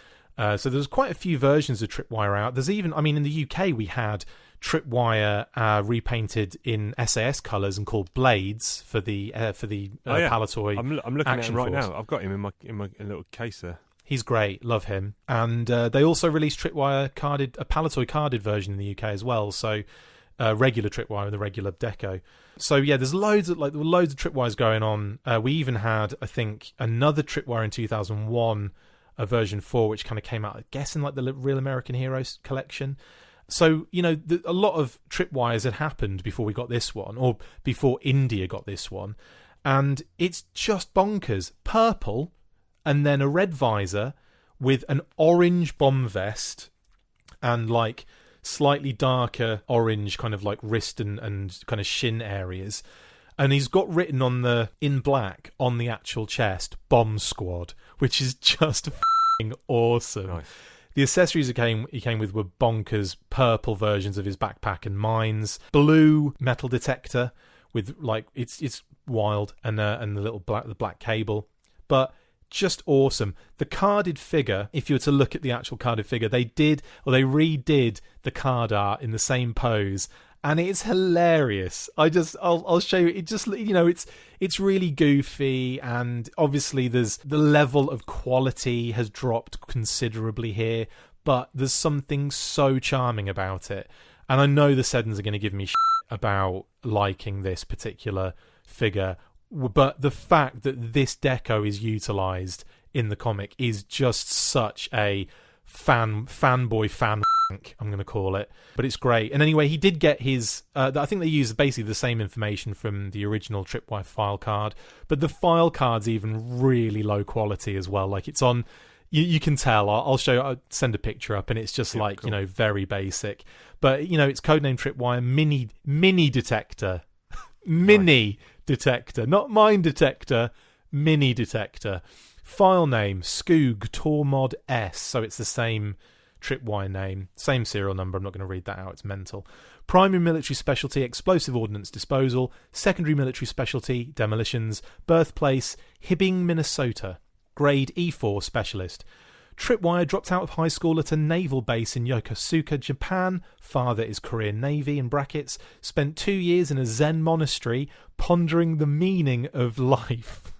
C: So there's quite a few versions of Tripwire out. There's even, in the UK we had Tripwire repainted in SAS colours and called Blades for the Palitoy.
A: I'm looking at him right now. I've got him in my little case there.
C: He's great, love him. And they also released Tripwire a Palitoy carded version in the UK as well. So regular Tripwire and the regular deco. So yeah, there's loads of Tripwires going on. We even had, I think, another Tripwire in 2001, a version 4, which kind of came out, I guess, in like the Real American Heroes collection. So, a lot of Tripwires had happened before we got this one, or before India got this one. And it's just bonkers. Purple, and then a red visor with an orange bomb vest and like slightly darker orange kind of like wrist and kind of shin areas. And he's got written in black on the actual chest, Bomb Squad, which is just f***ing awesome. Nice. The accessories he came with were bonkers purple versions of his backpack and mines, blue metal detector with like it's wild, and the black cable, but just awesome. The carded figure, if you were to look at the actual carded figure, they redid the card art in the same pose, and it's hilarious. I'll show you. It just, it's really goofy, and obviously the level of quality has dropped considerably here, but there's something so charming about it. And I know the Seddons are going to give me shit about liking this particular figure, but the fact that this deco is utilised in the comic is just such a fanboy fan I'm going to call it, but it's great. And anyway, he did get his I think they used basically the same information from the original Tripwire file card, but the file card's even really low quality as well. Like, it's on, you can tell. I'll send a picture up, and it's just cool. Very basic, but it's codenamed Tripwire mini detector. Mini detector, not mine detector, mini detector. File name Skoog Tormod S, so it's the same Tripwire name, same serial number. I'm not going to read that out, it's mental. Primary military specialty, explosive ordnance disposal. Secondary military specialty, demolitions. Birthplace, Hibbing, Minnesota. Grade E4 specialist. Tripwire dropped out of high school at a naval base in Yokosuka, Japan. Father is Korean Navy, in brackets. Spent 2 years in a Zen monastery, pondering the meaning of life.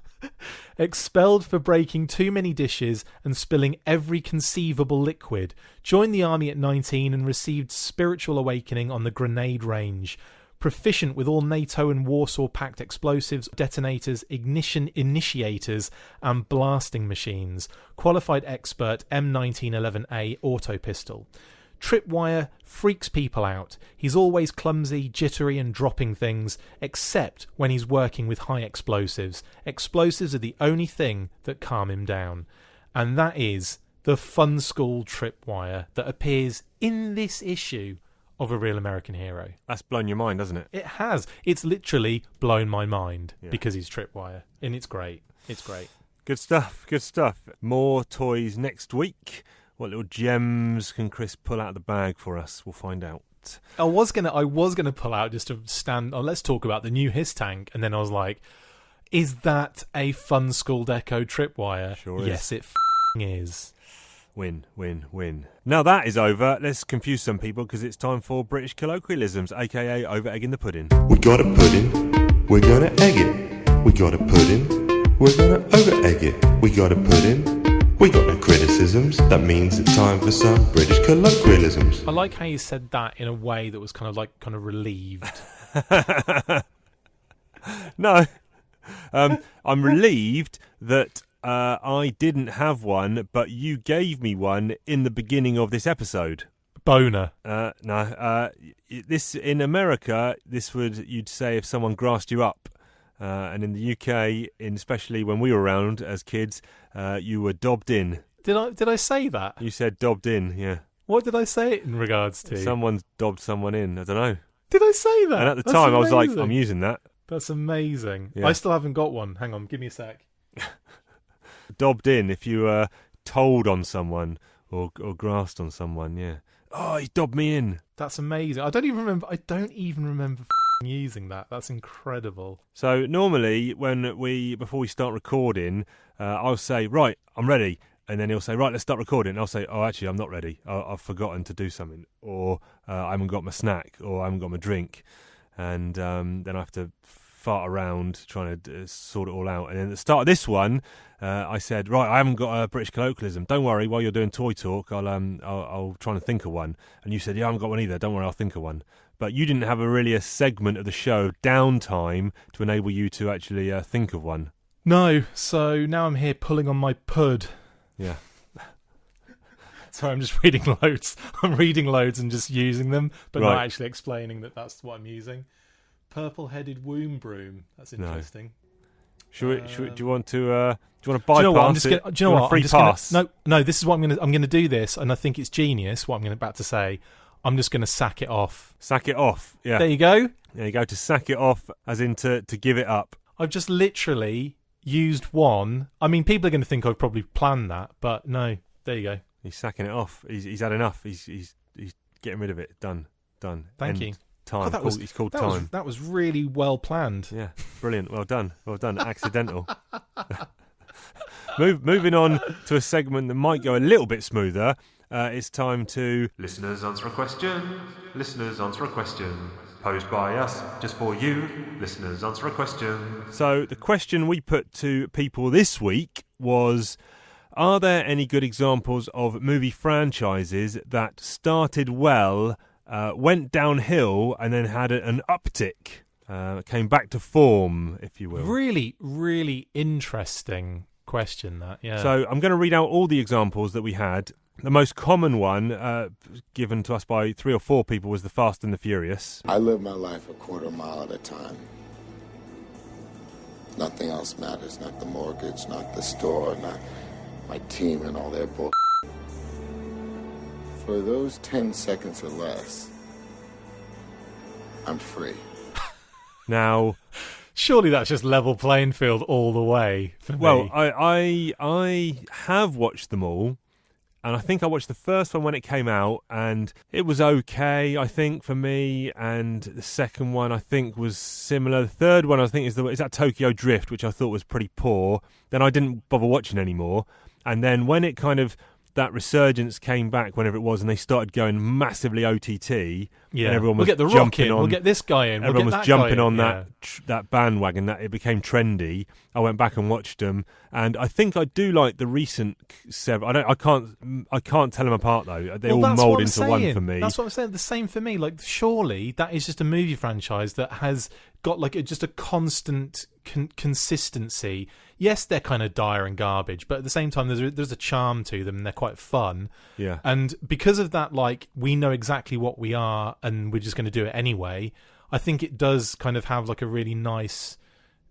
C: Expelled for breaking too many dishes and spilling every conceivable liquid. Joined the army at 19 and received spiritual awakening on the grenade range. proficient with all NATO and Warsaw Pact explosives, detonators, ignition initiators, and blasting machines. Qualified expert M1911A auto pistol. Tripwire freaks people out. He's always clumsy, jittery and dropping things, except when he's working with high explosives. Explosives are the only thing that calm him down. And that is the Fun School Tripwire that appears in this issue of A Real American Hero.
A: That's blown your mind, hasn't it?
C: It has. It's literally blown my mind because he's Tripwire. And it's great. It's great.
A: Good stuff. Good stuff. More toys next week. What little gems can Chris pull out of the bag for us? We'll find out.
C: I was gonna pull out just to stand. Oh, let's talk about the new Hiss tank, and then I was like, "Is that a Fun School Deco Tripwire?"
A: Sure is.
C: Yes, it is.
A: Win, win, win. Now that is over, let's confuse some people because it's time for British colloquialisms, aka over-egging the pudding.
E: We got a pudding, we're gonna egg it. We got a pudding, we're gonna over-egg it. We got a pudding, we got no criticisms. That means it's time for some British colloquialisms.
C: I like how you said that in a way that was kind of relieved.
A: No, I'm relieved that I didn't have one, but you gave me one in the beginning of this episode.
C: Boner.
A: No. This in America, you'd say if someone grassed you up, and in the UK, especially when we were around as kids, you were dobbed in.
C: Did I say that?
A: You said dobbed in, yeah.
C: What did I say it in regards to?
A: Someone's dobbed someone in. I don't know.
C: Did I say that?
A: And at the time, I was like, I'm using that.
C: That's amazing.
A: Yeah.
C: I still haven't got one. Hang on, give me a sec.
A: Dobbed in, if you told on someone or grassed on someone, yeah. Oh, he dobbed me in.
C: That's amazing. I don't even remember using that. That's incredible.
A: So normally before we start recording, I'll say, right, I'm ready. And then he'll say, right, let's start recording. And I'll say, oh, actually, I'm not ready. I've forgotten to do something. Or I haven't got my snack. Or I haven't got my drink. And then I have to fart around trying to sort it all out. And then at the start of this one, I said, right, I haven't got a British colloquialism. Don't worry, while you're doing Toy Talk, I'll try and think of one. And you said, yeah, I haven't got one either. Don't worry, I'll think of one. But you didn't have a segment of the show, downtime, to enable you to actually think of one.
C: No, so now I'm here pulling on my pud.
A: Yeah.
C: Sorry, I'm just reading loads. I'm reading loads and just using them, but
A: right.
C: Not actually explaining that that's what I'm using. Purple-headed womb broom. That's interesting.
A: No. Do you want to bypass
C: do you know what?
A: it?
C: Do you know what?
A: Free pass?
C: No. This is what I'm going to do this, and I think it's genius. What I'm about to say. I'm just going to sack it off.
A: Sack it off. Yeah.
C: There you go.
A: There you go. To sack it off, as in to give it up.
C: I've just literally used one. I mean, people are going to think I've probably planned that, but no. There you go.
A: He's sacking it off. He's had enough. He's getting rid of it. Done.
C: Thank you.
A: Time.
C: God,
A: It's called time.
C: That was really well planned.
A: Yeah, brilliant. Well done. Accidental. Moving on to a segment that might go a little bit smoother. It's time to...
E: Listeners answer a question. Listeners answer a question. Posed by us, just for you. Listeners answer a question.
A: So the question we put to people this week was... Are there any good examples of movie franchises that started well, went downhill, and then had an uptick? Came back to form, if you will.
C: Really, really interesting question, that, yeah.
A: So I'm going to read out all the examples that we had. The most common one, given to us by 3 or 4 people, was The Fast and the Furious.
H: I live my life a quarter mile at a time. Nothing else matters, not the mortgage, not the store, not... my team and all their bull. For those 10 seconds or less, I'm free.
A: Now,
C: surely that's just level playing field all the way for me.
A: Well, I have watched them all, and I think I watched the first one when it came out, and it was okay, I think, for me. And the second one, I think, was similar. The third one, I think, is that Tokyo Drift, which I thought was pretty poor. Then I didn't bother watching anymore. And then when it kind of that resurgence came back whenever it was, and they started going massively OTT.
C: Yeah,
A: and everyone was
C: we'll get the Rock in. We'll get this guy in.
A: Everyone was jumping on
C: that
A: bandwagon. That it became trendy. I went back and watched them, and I think I do like the recent seven. I can't tell them apart though. They all mould into one for me.
C: That's what I'm saying. The same for me. Like, surely that is just a movie franchise that has got like just a constant consistency. Yes, they're kind of dire and garbage, but at the same time, there's a charm to them, and they're quite fun.
A: Yeah.
C: And because of that, like, we know exactly what we are, and we're just going to do it anyway. I think it does kind of have like a really nice,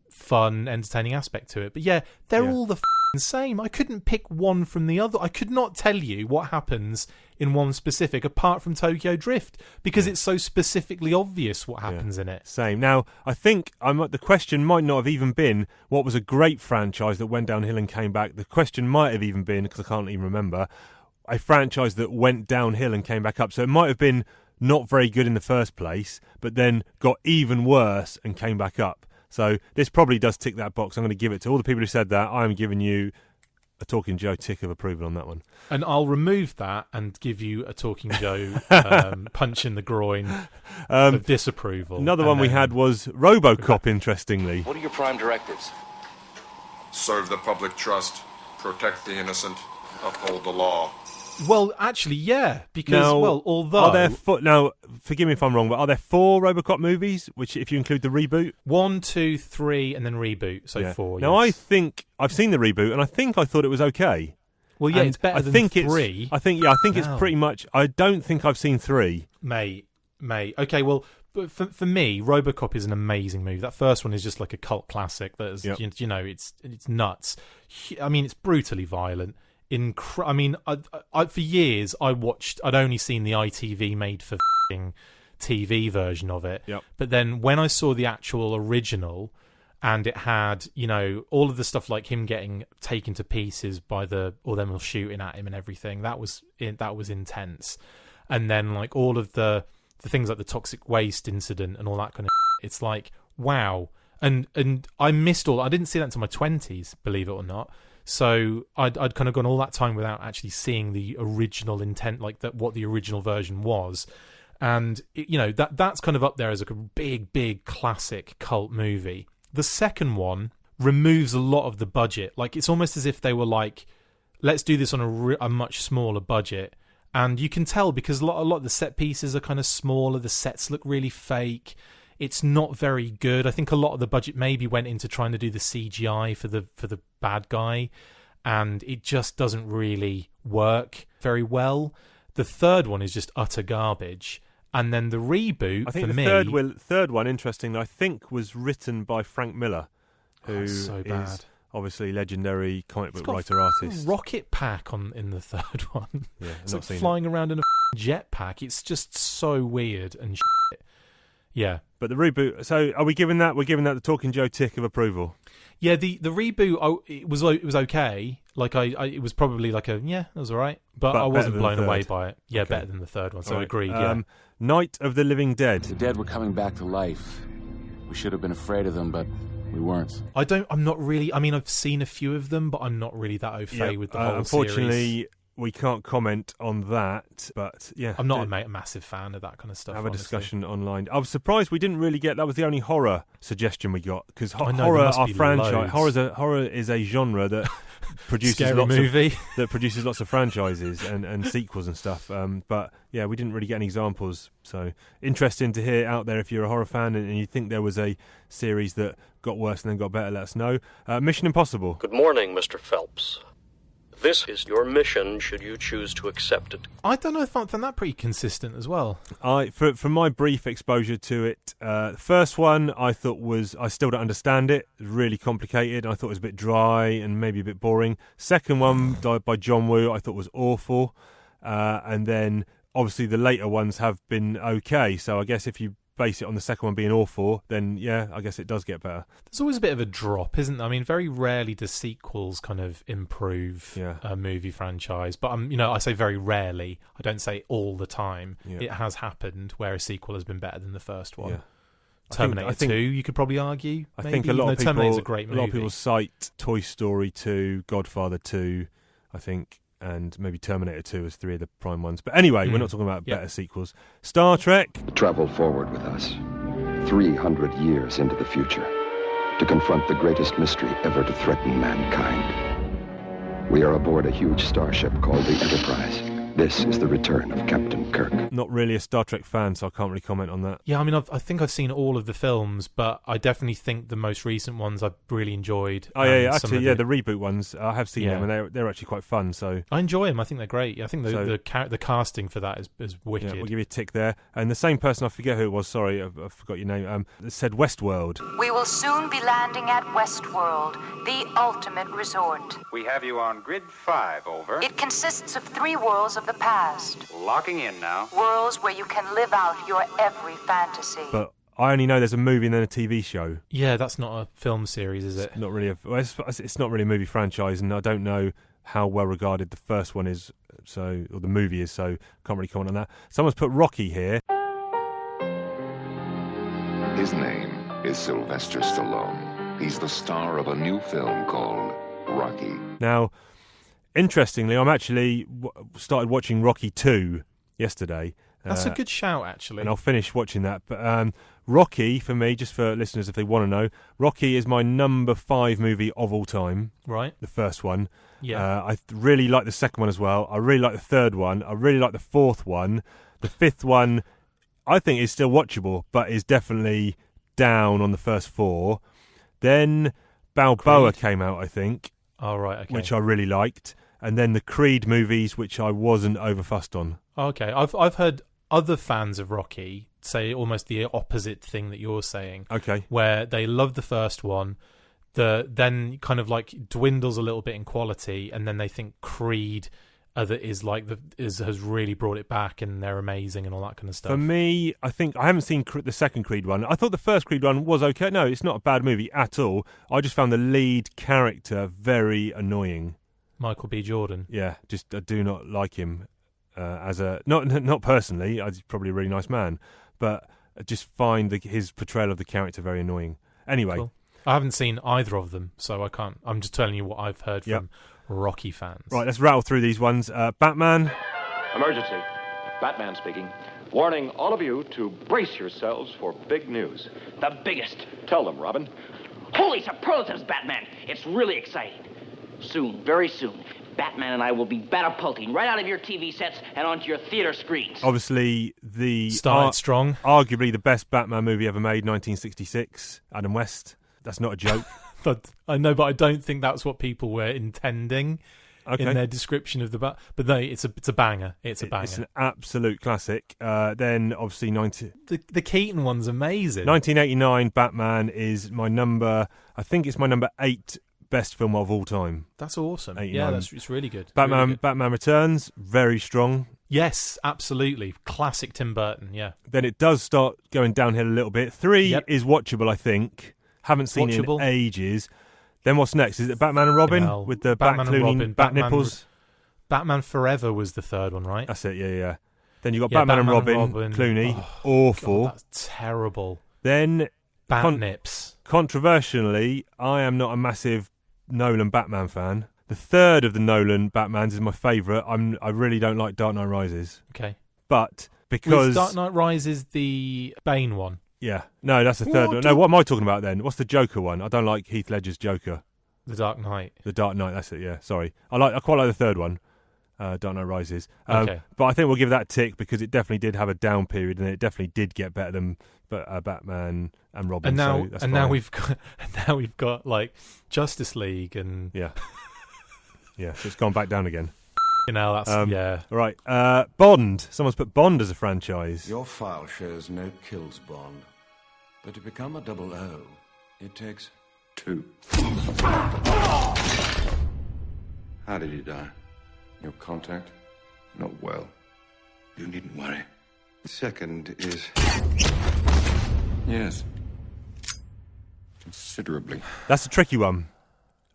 C: fun, entertaining aspect to it. But yeah, they're all the same. I couldn't pick one from the other. I could not tell you what happens in one specific, apart from Tokyo Drift, because it's so specifically obvious what happens in it.
A: Same. Now, I think the question might not have even been what was a great franchise that went downhill and came back. The question might have even been, because I can't even remember, a franchise that went downhill and came back up. So it might have been not very good in the first place, but then got even worse and came back up. So this probably does tick that box. I'm going to give it to all the people who said that. I'm giving you a Talking Joe tick of approval on that one.
C: And I'll remove that and give you a Talking Joe punch in the groin of disapproval.
A: Another one we had was RoboCop, interestingly.
I: What are your prime directives?
J: Serve the public trust, protect the innocent, uphold the law.
C: Well, actually, yeah, because,
A: now,
C: although...
A: Are there now, forgive me if I'm wrong, but are there 4 RoboCop movies, which if you include the reboot?
C: 1, 2, 3, and then reboot, so 4,
A: Now,
C: yes.
A: I think... I've seen the reboot, and I thought it was okay.
C: Well, yeah,
A: and
C: it's better than 3.
A: I think it's pretty much... I don't think I've seen 3.
C: Mate. Okay, well, for me, RoboCop is an amazing movie. That first one is just like a cult classic. That is, you know, it's nuts. I mean, it's brutally violent. I mean, I for years I'd only seen the ITV made for TV version of it.
A: Yep.
C: But then when I saw the actual original, and it had, you know, all of the stuff like him getting taken to pieces by or them all shooting at him and everything, that was intense. And then like all of the things like the toxic waste incident and all that kind of it's like, wow. And I missed I didn't see that until my 20s, believe it or not. So I'd kind of gone all that time without actually seeing the original intent, like what the original version was. And, you know, that's kind of up there as like a big classic cult movie. The second one removes a lot of the budget. Like, it's almost as if they were like, let's do this on a much smaller budget. And you can tell because a lot of the set pieces are kind of smaller. The sets look really fake. It's not very good. I think a lot of the budget maybe went into trying to do the CGI for the bad guy, and it just doesn't really work very well. The third one is just utter garbage. And then the reboot,
A: I think
C: for
A: the third one, interesting, I think was written by Frank Miller, who is obviously legendary comic book writer-artist.
C: Rocket pack in the third one.
A: Yeah,
C: it's like flying around in a jetpack. It's just so weird and shit. Yeah.
A: But the reboot, so are we giving that? We're giving that the Talking Joe tick of approval.
C: Yeah, the reboot, it was okay. Like it was probably like it was all right, but I wasn't blown away by it. Yeah, better than the third one. So I agreed. Yeah.
A: Night of the Living Dead.
I: The dead were coming back to life. We should have been afraid of them, but we weren't.
C: I'm not really. I mean, I've seen a few of them, but I'm not really that au fait with the whole
A: unfortunately,
C: series.
A: We can't comment on that, but yeah.
C: I'm not a massive fan of that kind of stuff.
A: Have a discussion online. I was surprised we didn't really get, that was the only horror suggestion we got, because horror is a genre that produces lots of franchises and sequels and stuff. But yeah, we didn't really get any examples. So interesting to hear out there if you're a horror fan and you think there was a series that got worse and then got better, let us know. Mission Impossible.
K: Good morning, Mr. Phelps. This is your mission should you choose to accept it.
C: I don't know if I found that pretty consistent as well.
A: From my brief exposure to it, the first one I thought I still don't understand it. It was really complicated. I thought it was a bit dry and maybe a bit boring. Second one by John Woo I thought was awful. And then obviously the later ones have been okay. So I guess if you base it on the second one being awful, then yeah, I guess it does get better.
C: There's always a bit of a drop, isn't there? I mean, very rarely do sequels kind of improve a movie franchise, but I say very rarely. I don't say all the time. Yeah. It has happened where a sequel has been better than the first one. Yeah. Terminator 2, you could probably argue.
A: I think a lot of people,
C: Terminator's a great movie.
A: A lot of people cite Toy Story 2, Godfather 2. I think and maybe Terminator 2 as 3 of the prime ones. But anyway, we're not talking about better sequels. Star Trek.
L: Travel forward with us, 300 years into the future, to confront the greatest mystery ever to threaten mankind. We are aboard a huge starship called the Enterprise. This is the return of Captain Kirk.
A: Not really a Star Trek fan, so I can't really comment on that.
C: Yeah, I mean, I think I've seen all of the films, but I definitely think the most recent ones I've really enjoyed.
A: Oh, yeah, actually, the reboot ones, I have seen them, and they're actually quite fun. So
C: I enjoy them. I think they're great. I think the casting for that is wicked.
A: Yeah, we'll give you a tick there. And the same person, I forget who it was, sorry, I forgot your name, said Westworld.
M: We will soon be landing at Westworld, the ultimate resort.
N: We have you on grid 5, over.
M: It consists of 3 worlds of the past.
N: Locking in now.
M: Worlds where you can live out your every fantasy.
A: But I only know there's a movie and then a TV show.
C: Yeah, that's not a film series, is it?
A: It's not really it's not really a movie franchise, and I don't know how well regarded the first one is, or the movie is, so can't really comment on that. Someone's put Rocky here.
O: His name is Sylvester Stallone. He's the star of a new film called Rocky.
A: Now, interestingly, I'm actually started watching Rocky 2 yesterday.
C: That's a good shout, actually.
A: And I'll finish watching that. But Rocky, for me, just for listeners if they want to know, Rocky is my number 5 movie of all time.
C: Right.
A: The first one.
C: Yeah.
A: I really like the second one as well. I really like the third one. I really like the fourth one. The fifth one, I think, is still watchable, but is definitely down on the first 4. Then Balboa came out, I think.
C: Oh, right, okay.
A: Which I really liked. And then the Creed movies, which I wasn't overfussed on.
C: Okay, I've heard other fans of Rocky say almost the opposite thing that you're saying.
A: Okay.
C: Where they love the first one, then kind of like dwindles a little bit in quality, and then they think Creed has really brought it back, and they're amazing and all that kind of stuff.
A: For me, I think I haven't seen the second Creed one. I thought the first Creed one was okay. No, it's not a bad movie at all. I just found the lead character very annoying.
C: Michael B. Jordan.
A: Yeah, I do not like him as a not personally. He's probably a really nice man, but I just find his portrayal of the character very annoying. Anyway,
C: cool. I haven't seen either of them, so I can't. I'm just telling you what I've heard from Rocky fans.
A: Right, let's rattle through these ones. Batman.
P: Emergency. Batman speaking. Warning all of you to brace yourselves for big news.
Q: The biggest.
P: Tell them, Robin.
Q: Holy superlatives, Batman. It's really exciting. Soon, very soon, Batman and I will be batapulting right out of your TV sets and onto your theater screens.
A: Obviously,
C: started strong.
A: Arguably the best Batman movie ever made, 1966, Adam West. That's not a joke.
C: But I don't think that's what people were intending in their description of the Bat. But no, it's a banger. It's a banger.
A: It's an absolute classic. Then obviously
C: the Keaton one's amazing.
A: 1989 Batman is my number. I think it's my number 8 best film of all time.
C: That's awesome.
A: 89.
C: Yeah, it's really good.
A: Batman Returns, very strong.
C: Yes, absolutely. Classic Tim Burton, yeah.
A: Then it does start going downhill a little bit. 3 is watchable, I think. Haven't seen it in ages. Then what's next? Is it Batman and Robin with the Bat Clooney, Bat nipples?
C: Batman Forever was the third one, right?
A: That's it, yeah. Then you got Batman and Robin, Clooney. Awful.
C: God, that's terrible.
A: Then
C: Bat nips.
A: Controversially, I am not a massive Nolan Batman fan. The third of the Nolan Batmans is my favourite. I really don't like Dark Knight Rises.
C: Okay.
A: But because...
C: Was Dark Knight Rises the Bane one?
A: Yeah. No, that's the third one. No, what am I talking about then? What's the Joker one? I don't like Heath Ledger's Joker.
C: The Dark Knight.
A: The Dark Knight, that's it, yeah. Sorry. I quite like the third one, Dark Knight Rises.
C: Okay.
A: But I think we'll give that a tick because it definitely did have a down period and it definitely did get better than Batman and Robin.
C: And now,
A: so that's fine.
C: now we've got like Justice League and
A: yeah, so it's gone back down again.
C: That's
A: Right, Bond. Someone's put Bond as a franchise.
R: Your file shows no kills, Bond, but to become a 00, it takes 2.
H: How did he die? Your contact? Not well. You needn't worry. The second is... Yes. Considerably.
A: That's a tricky one.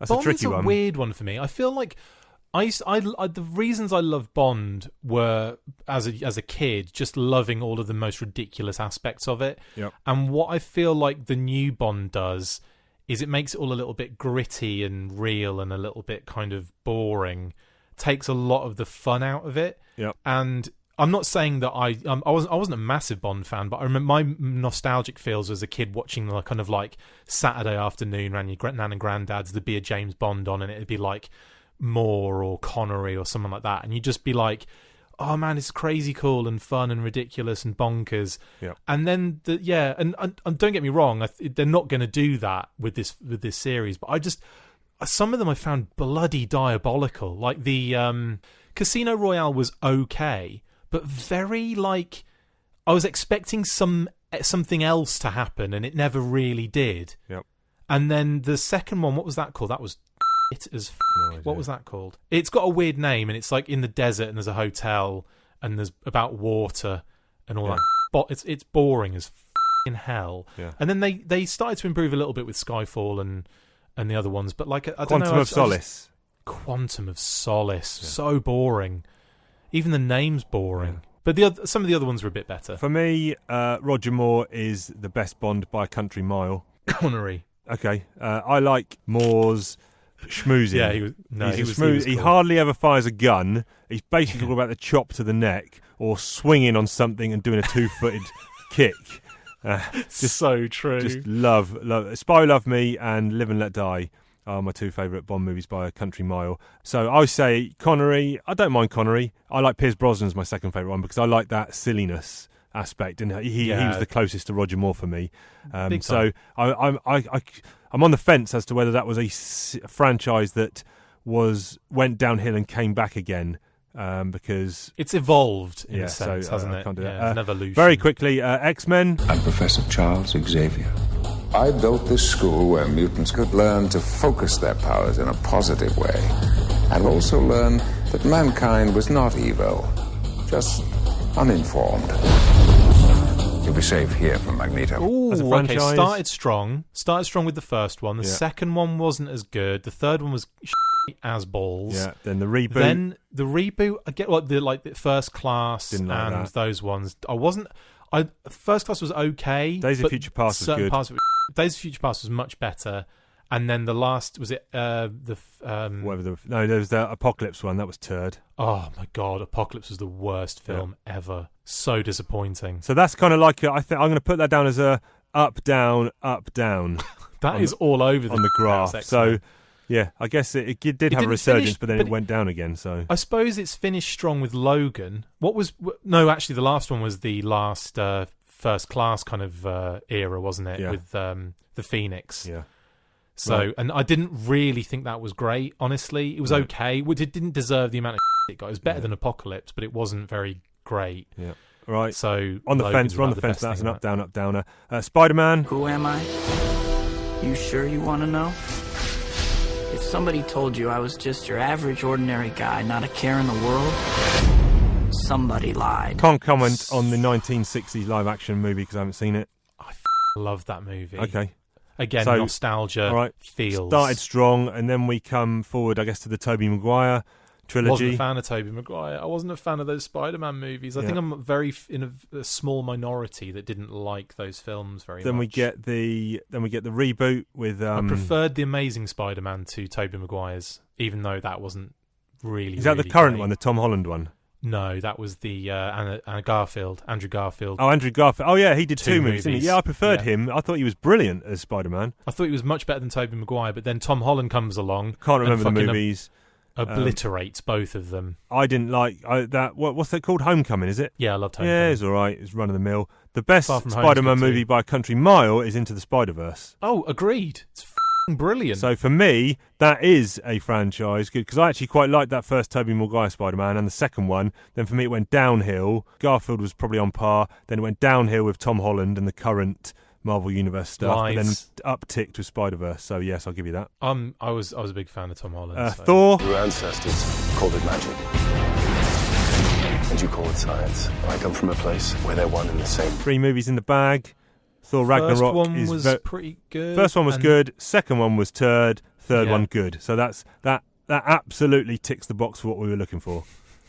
C: Bond's a weird one for me. I feel like the reasons I love Bond were as a kid, just loving all of the most ridiculous aspects of it.
A: Yep.
C: And what I feel like the new Bond does is it makes it all a little bit gritty and real and a little bit kind of boring. takes a lot of the fun out of it.
A: Yep.
C: And I'm not saying that I wasn't a massive Bond fan, but I remember my nostalgic feels as a kid watching the kind of like Saturday afternoon around your nan and granddad's, there'd be a James Bond on, and it'd be like Moore or Connery or someone like that, and you'd just be like, oh man, it's crazy cool and fun and ridiculous and bonkers.
A: Yeah.
C: And then and don't get me wrong, they're not going to do that with this series, but some of them I found bloody diabolical. Like the Casino Royale was okay, but very like I was expecting something else to happen, and it never really did.
A: Yep.
C: And then the second one, what was that called? That was what was that called? It's got a weird name, and it's like in the desert, and there's a hotel, and there's about water and all that. But it's boring as in hell.
A: Yeah.
C: And then they started to improve a little bit with Skyfall and the other ones, but like I don't know.
A: Quantum of Solace.
C: Quantum of Solace, so boring. Even the name's boring. But some of the other ones were a bit better.
A: For me, Roger Moore is the best Bond by a country mile.
C: Connery.
A: Okay. I like Moore's schmoozing.
C: Yeah, he was cool.
A: He hardly ever fires a gun. He's basically all about the chop to the neck or swinging on something and doing a 2-footed kick.
C: Just so true.
A: Just love. Spy Love Me and Live and Let Die are my two favourite Bond movies by a country mile. So I say Connery. I don't mind Connery. I like Pierce Brosnan as my second favourite one because I like that silliness aspect, and he was the closest to Roger Moore for me. So I'm on the fence as to whether that was a franchise that went downhill and came back again. Because
C: it's evolved in a sense, hasn't it?
A: Can't do
C: that. It's an evolution.
A: Very quickly, X-Men.
H: I'm Professor Charles Xavier. I built this school where mutants could learn to focus their powers in a positive way, and also learn that mankind was not evil, just uninformed. You'll be safe here from Magneto.
C: Ooh, okay, started strong with the first one. The second one wasn't as good. The third one was as balls.
A: Yeah, then the reboot.
C: I get the First Class
A: Didn't like
C: and
A: that.
C: those ones. First Class was okay.
A: Days of Future Past was good.
C: Days of Future Past was much better. And then the last was it
A: there was the Apocalypse one. That was turd.
C: Oh my god, Apocalypse was the worst film ever. So disappointing.
A: So that's kind of like I think I'm going to put that down as a up down.
C: That is all over
A: on the graph. So yeah, I guess it did have a resurgence, but then it went down again. So
C: I suppose it's finished strong with Logan. Actually, the last one was the last First Class kind of era, wasn't it?
A: Yeah.
C: With the Phoenix.
A: Yeah.
C: So, and I didn't really think that was great, honestly. It was okay. It didn't deserve the amount of it got. It was better than Apocalypse, but it wasn't very great.
A: Yeah. Right.
C: So
A: on the fence, we're on the fence. That's an up, downer. Spider-Man.
S: Who am I? You sure you want to know? If somebody told you I was just your average, ordinary guy, not a care in the world, somebody lied.
A: Can't comment on the 1960s live-action movie because I haven't seen it.
C: I love that movie.
A: Okay.
C: Again, nostalgia,
A: all right.
C: feels.
A: Started strong, and then we come forward, I guess, to the Tobey Maguire trilogy.
C: Wasn't a fan of Tobey Maguire. I wasn't a fan of those Spider-Man movies. I think I'm very in a small minority that didn't like those films very much.
A: We get the reboot with.
C: I preferred the Amazing Spider-Man to Tobey Maguire's, even though that wasn't really.
A: Is that
C: really
A: the current
C: great.
A: one, the Tom Holland one?
C: No, that was the Andrew Garfield.
A: Oh, Andrew Garfield. Oh, yeah, he did two movies, didn't he? Yeah, I preferred him. I thought he was brilliant as Spider-Man.
C: I thought he was much better than Tobey Maguire, but then Tom Holland comes along.
A: Can't remember the movies.
C: Obliterates both of them.
A: I didn't like that. What's that called? Homecoming, is it?
C: Yeah, I loved Homecoming.
A: Yeah, it's all right. It's run of the mill. The best Spider-Man movie by a country mile is Into the Spider-Verse.
C: Oh, agreed. It's brilliant.
A: So for me, that is a franchise good because I actually quite liked that first Tobey Maguire Spider-Man and the second one. Then for me, it went downhill. Garfield was probably on par. Then it went downhill with Tom Holland and the current Marvel Universe stuff, and then upticked with Spider-Verse. So yes, I'll give you that.
C: I was a big fan of Tom Holland.
A: Thor.
T: Your ancestors called it magic, and you call it science. I come from a place where they're one and the same.
A: 3 movies in the bag. Thor Ragnarok
C: First one was pretty good.
A: First one was good. Second one was turd. Third one good. So that absolutely ticks the box for what we were looking for.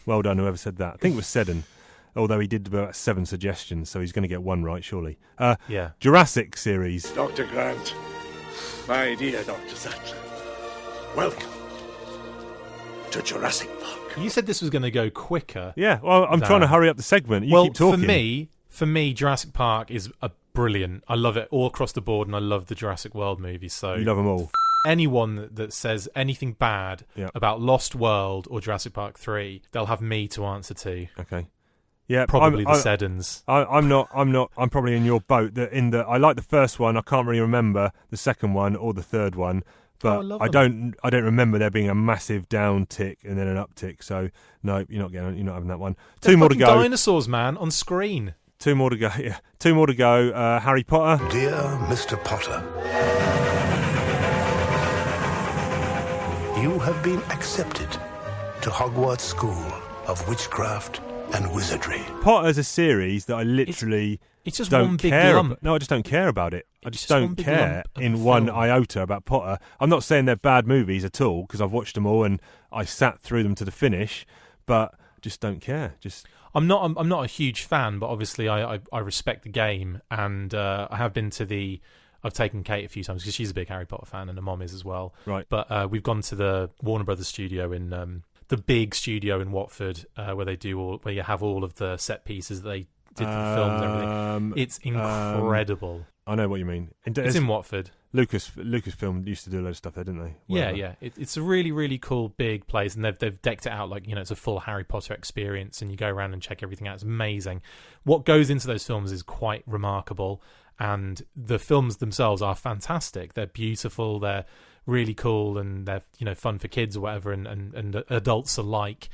A: Well done, whoever said that. I think it was Seddon. Although he did about 7 suggestions, so he's going to get 1 right, surely. Jurassic series.
U: Dr. Grant, my dear Dr. Sattler, welcome. to Jurassic Park.
C: You said this was going to go quicker.
A: Yeah, well, I'm trying to hurry up the segment. You keep talking.
C: For me, Jurassic Park is a brilliant. I love it all across the board, and I love the Jurassic World movies. So
A: you love them all.
C: Anyone that says anything bad about Lost World or Jurassic Park 3, they'll have me to answer to.
A: Okay. Yeah,
C: probably the Seddons.
A: I'm probably in your boat. I like the first one. I can't really remember the second one or the third one, but I don't remember there being a massive down tick and then an uptick. So no, you're not having that one.
C: They're
A: Two more to go.
C: Dinosaurs, man, on screen.
A: Two more to go. Yeah, two more to go. Harry Potter.
U: Dear Mr. Potter, you have been accepted to Hogwarts School of Witchcraft and Wizardry.
A: Potter's a series that I literally
C: it's just
A: don't
C: one big
A: care
C: lump.
A: about. No, I just don't care about it. I just
C: one
A: don't
C: big
A: care
C: lump
A: in
C: of
A: one
C: film.
A: iota about Potter. I'm not saying they're bad movies at all, because I've watched them all and I sat through them to the finish, but just don't care.
C: I'm not a huge fan, but obviously I respect the game, and I have been to I've taken Kate a few times because she's a big Harry Potter fan and her mom is as well.
A: Right.
C: But we've gone to the Warner Brothers studio in the big studio in Watford, where you have all of the set pieces that they did for the films and everything. It's incredible.
A: I know what you mean.
C: It's in Watford.
A: Lucasfilm used to do a load of stuff there, didn't they?
C: Yeah. It's a really, really cool big place, and they've decked it out like, it's a full Harry Potter experience, and you go around and check everything out. It's amazing. What goes into those films is quite remarkable, and the films themselves are fantastic. They're beautiful, they're really cool, and they're fun for kids or whatever, and adults alike.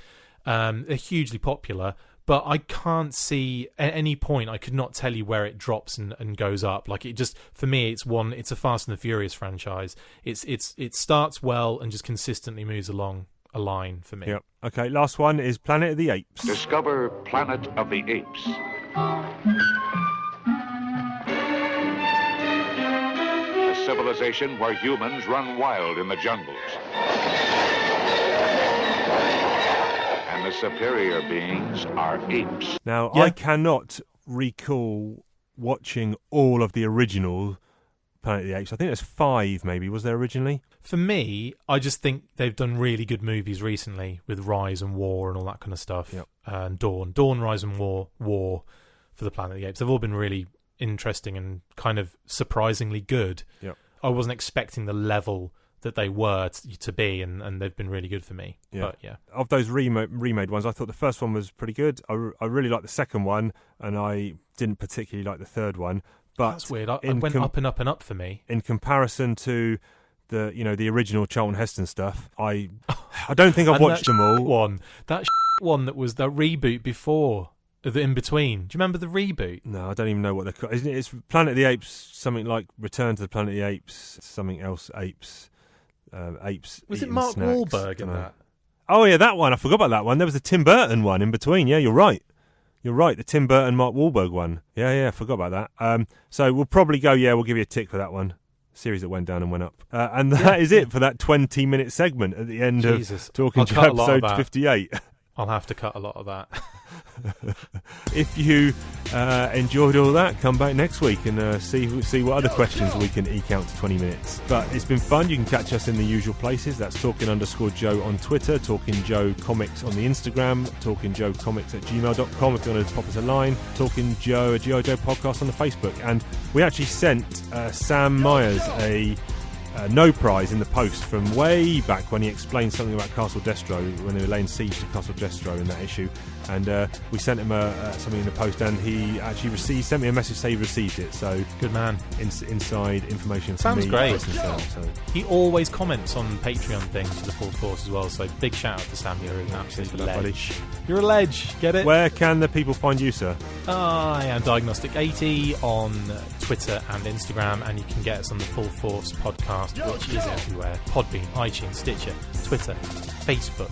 C: They're hugely popular. But I can't see at any point. I could not tell you where it drops and goes up. Like, it just, for me, it's a Fast and the Furious franchise. It starts well and just consistently moves along a line for me.
A: Yep. Okay, last one is Planet of the Apes.
N: Discover Planet of the Apes. A civilization where humans run wild in the jungles. The superior beings are apes.
A: Now, I cannot recall watching all of the original Planet of the Apes. I think there's 5, maybe. Was there originally?
C: For me, I just think they've done really good movies recently with Rise and War and all that kind of stuff.
A: Yep.
C: And Dawn, Rise and War for the Planet of the Apes. They've all been really interesting and kind of surprisingly good.
A: Yep.
C: I wasn't expecting the level that they were to be, and they've been really good for me.
A: Yeah.
C: But yeah,
A: of those remade ones, I thought the first one was pretty good. I really liked the second one, and I didn't particularly like the third one. But
C: that's weird. It went up and up and up for me.
A: In comparison to the original Charlton Heston stuff, I don't think I've watched them all.
C: That one that was the reboot before. The in between. Do you remember the reboot?
A: No, I don't even know what they're called. Isn't it? It's Planet of the Apes, something like Return to the Planet of the Apes, something else, Apes. Apes.
C: Was it Mark
A: snacks.
C: Wahlberg in that?
A: Oh yeah, that one. I forgot about that one. There was the Tim Burton one in between. Yeah, you're right. The Tim Burton, Mark Wahlberg one. Yeah, I forgot about that. So we'll probably go. Yeah, we'll give you a tick for that one. Series that went down and went up. And that is it for that 20-minute segment at the end of Talking Joe episode 58.
C: I'll have to cut a lot of that.
A: If you enjoyed all that, come back next week and see what other questions we can eke out to 20 minutes. But it's been fun. You can catch us in the usual places. That's Talking_Joe on Twitter, Talking Joe Comics on the Instagram, TalkingJoeComics@gmail.com if you want to pop us a line, Talking Joe, a G.I. Joe podcast on the Facebook. And we actually sent Sam Myers a no prize in the post from way back when he explained something about Castle Destro when they were laying siege to Castle Destro in that issue, and we sent him something in the post, and he actually sent me a message saying he received it. So
C: good man.
A: Inside information from
C: Sounds
A: me.
C: Great.
A: So.
C: He always comments on Patreon things for the Full Force as well, so big shout out to Sam. You're an absolute ledge. You're a ledge, get it?
A: Where can the people find you, sir?
C: I am Diagnostic80 on Twitter and Instagram, and you can get us on the Full Force podcast, which is everywhere. Podbean, iTunes, Stitcher, Twitter, Facebook,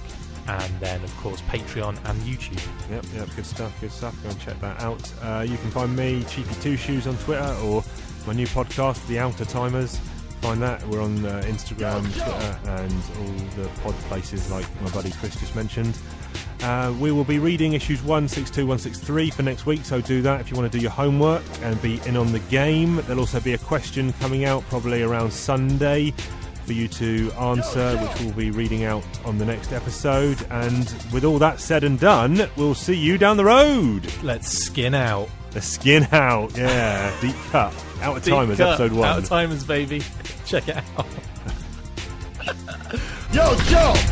C: and then of course Patreon and YouTube.
A: Yep, good stuff. Go and check that out. You can find me, Cheeky2Shoes, on Twitter, or my new podcast, The Outer Timers. Find that. We're on Instagram, Twitter, and all the pod places like my buddy Chris just mentioned. We will be reading issues 162, 163 for next week, so do that if you want to do your homework and be in on the game. There'll also be a question coming out probably around Sunday for you to answer, which we'll be reading out on the next episode. And with all that said and done, we'll see you down the road.
C: Let's skin out.
A: Let's skin out, yeah. Deep cut. Out of Timers, episode 1.
C: Out of Timers, baby. Check it out.
B: Yo, Joe!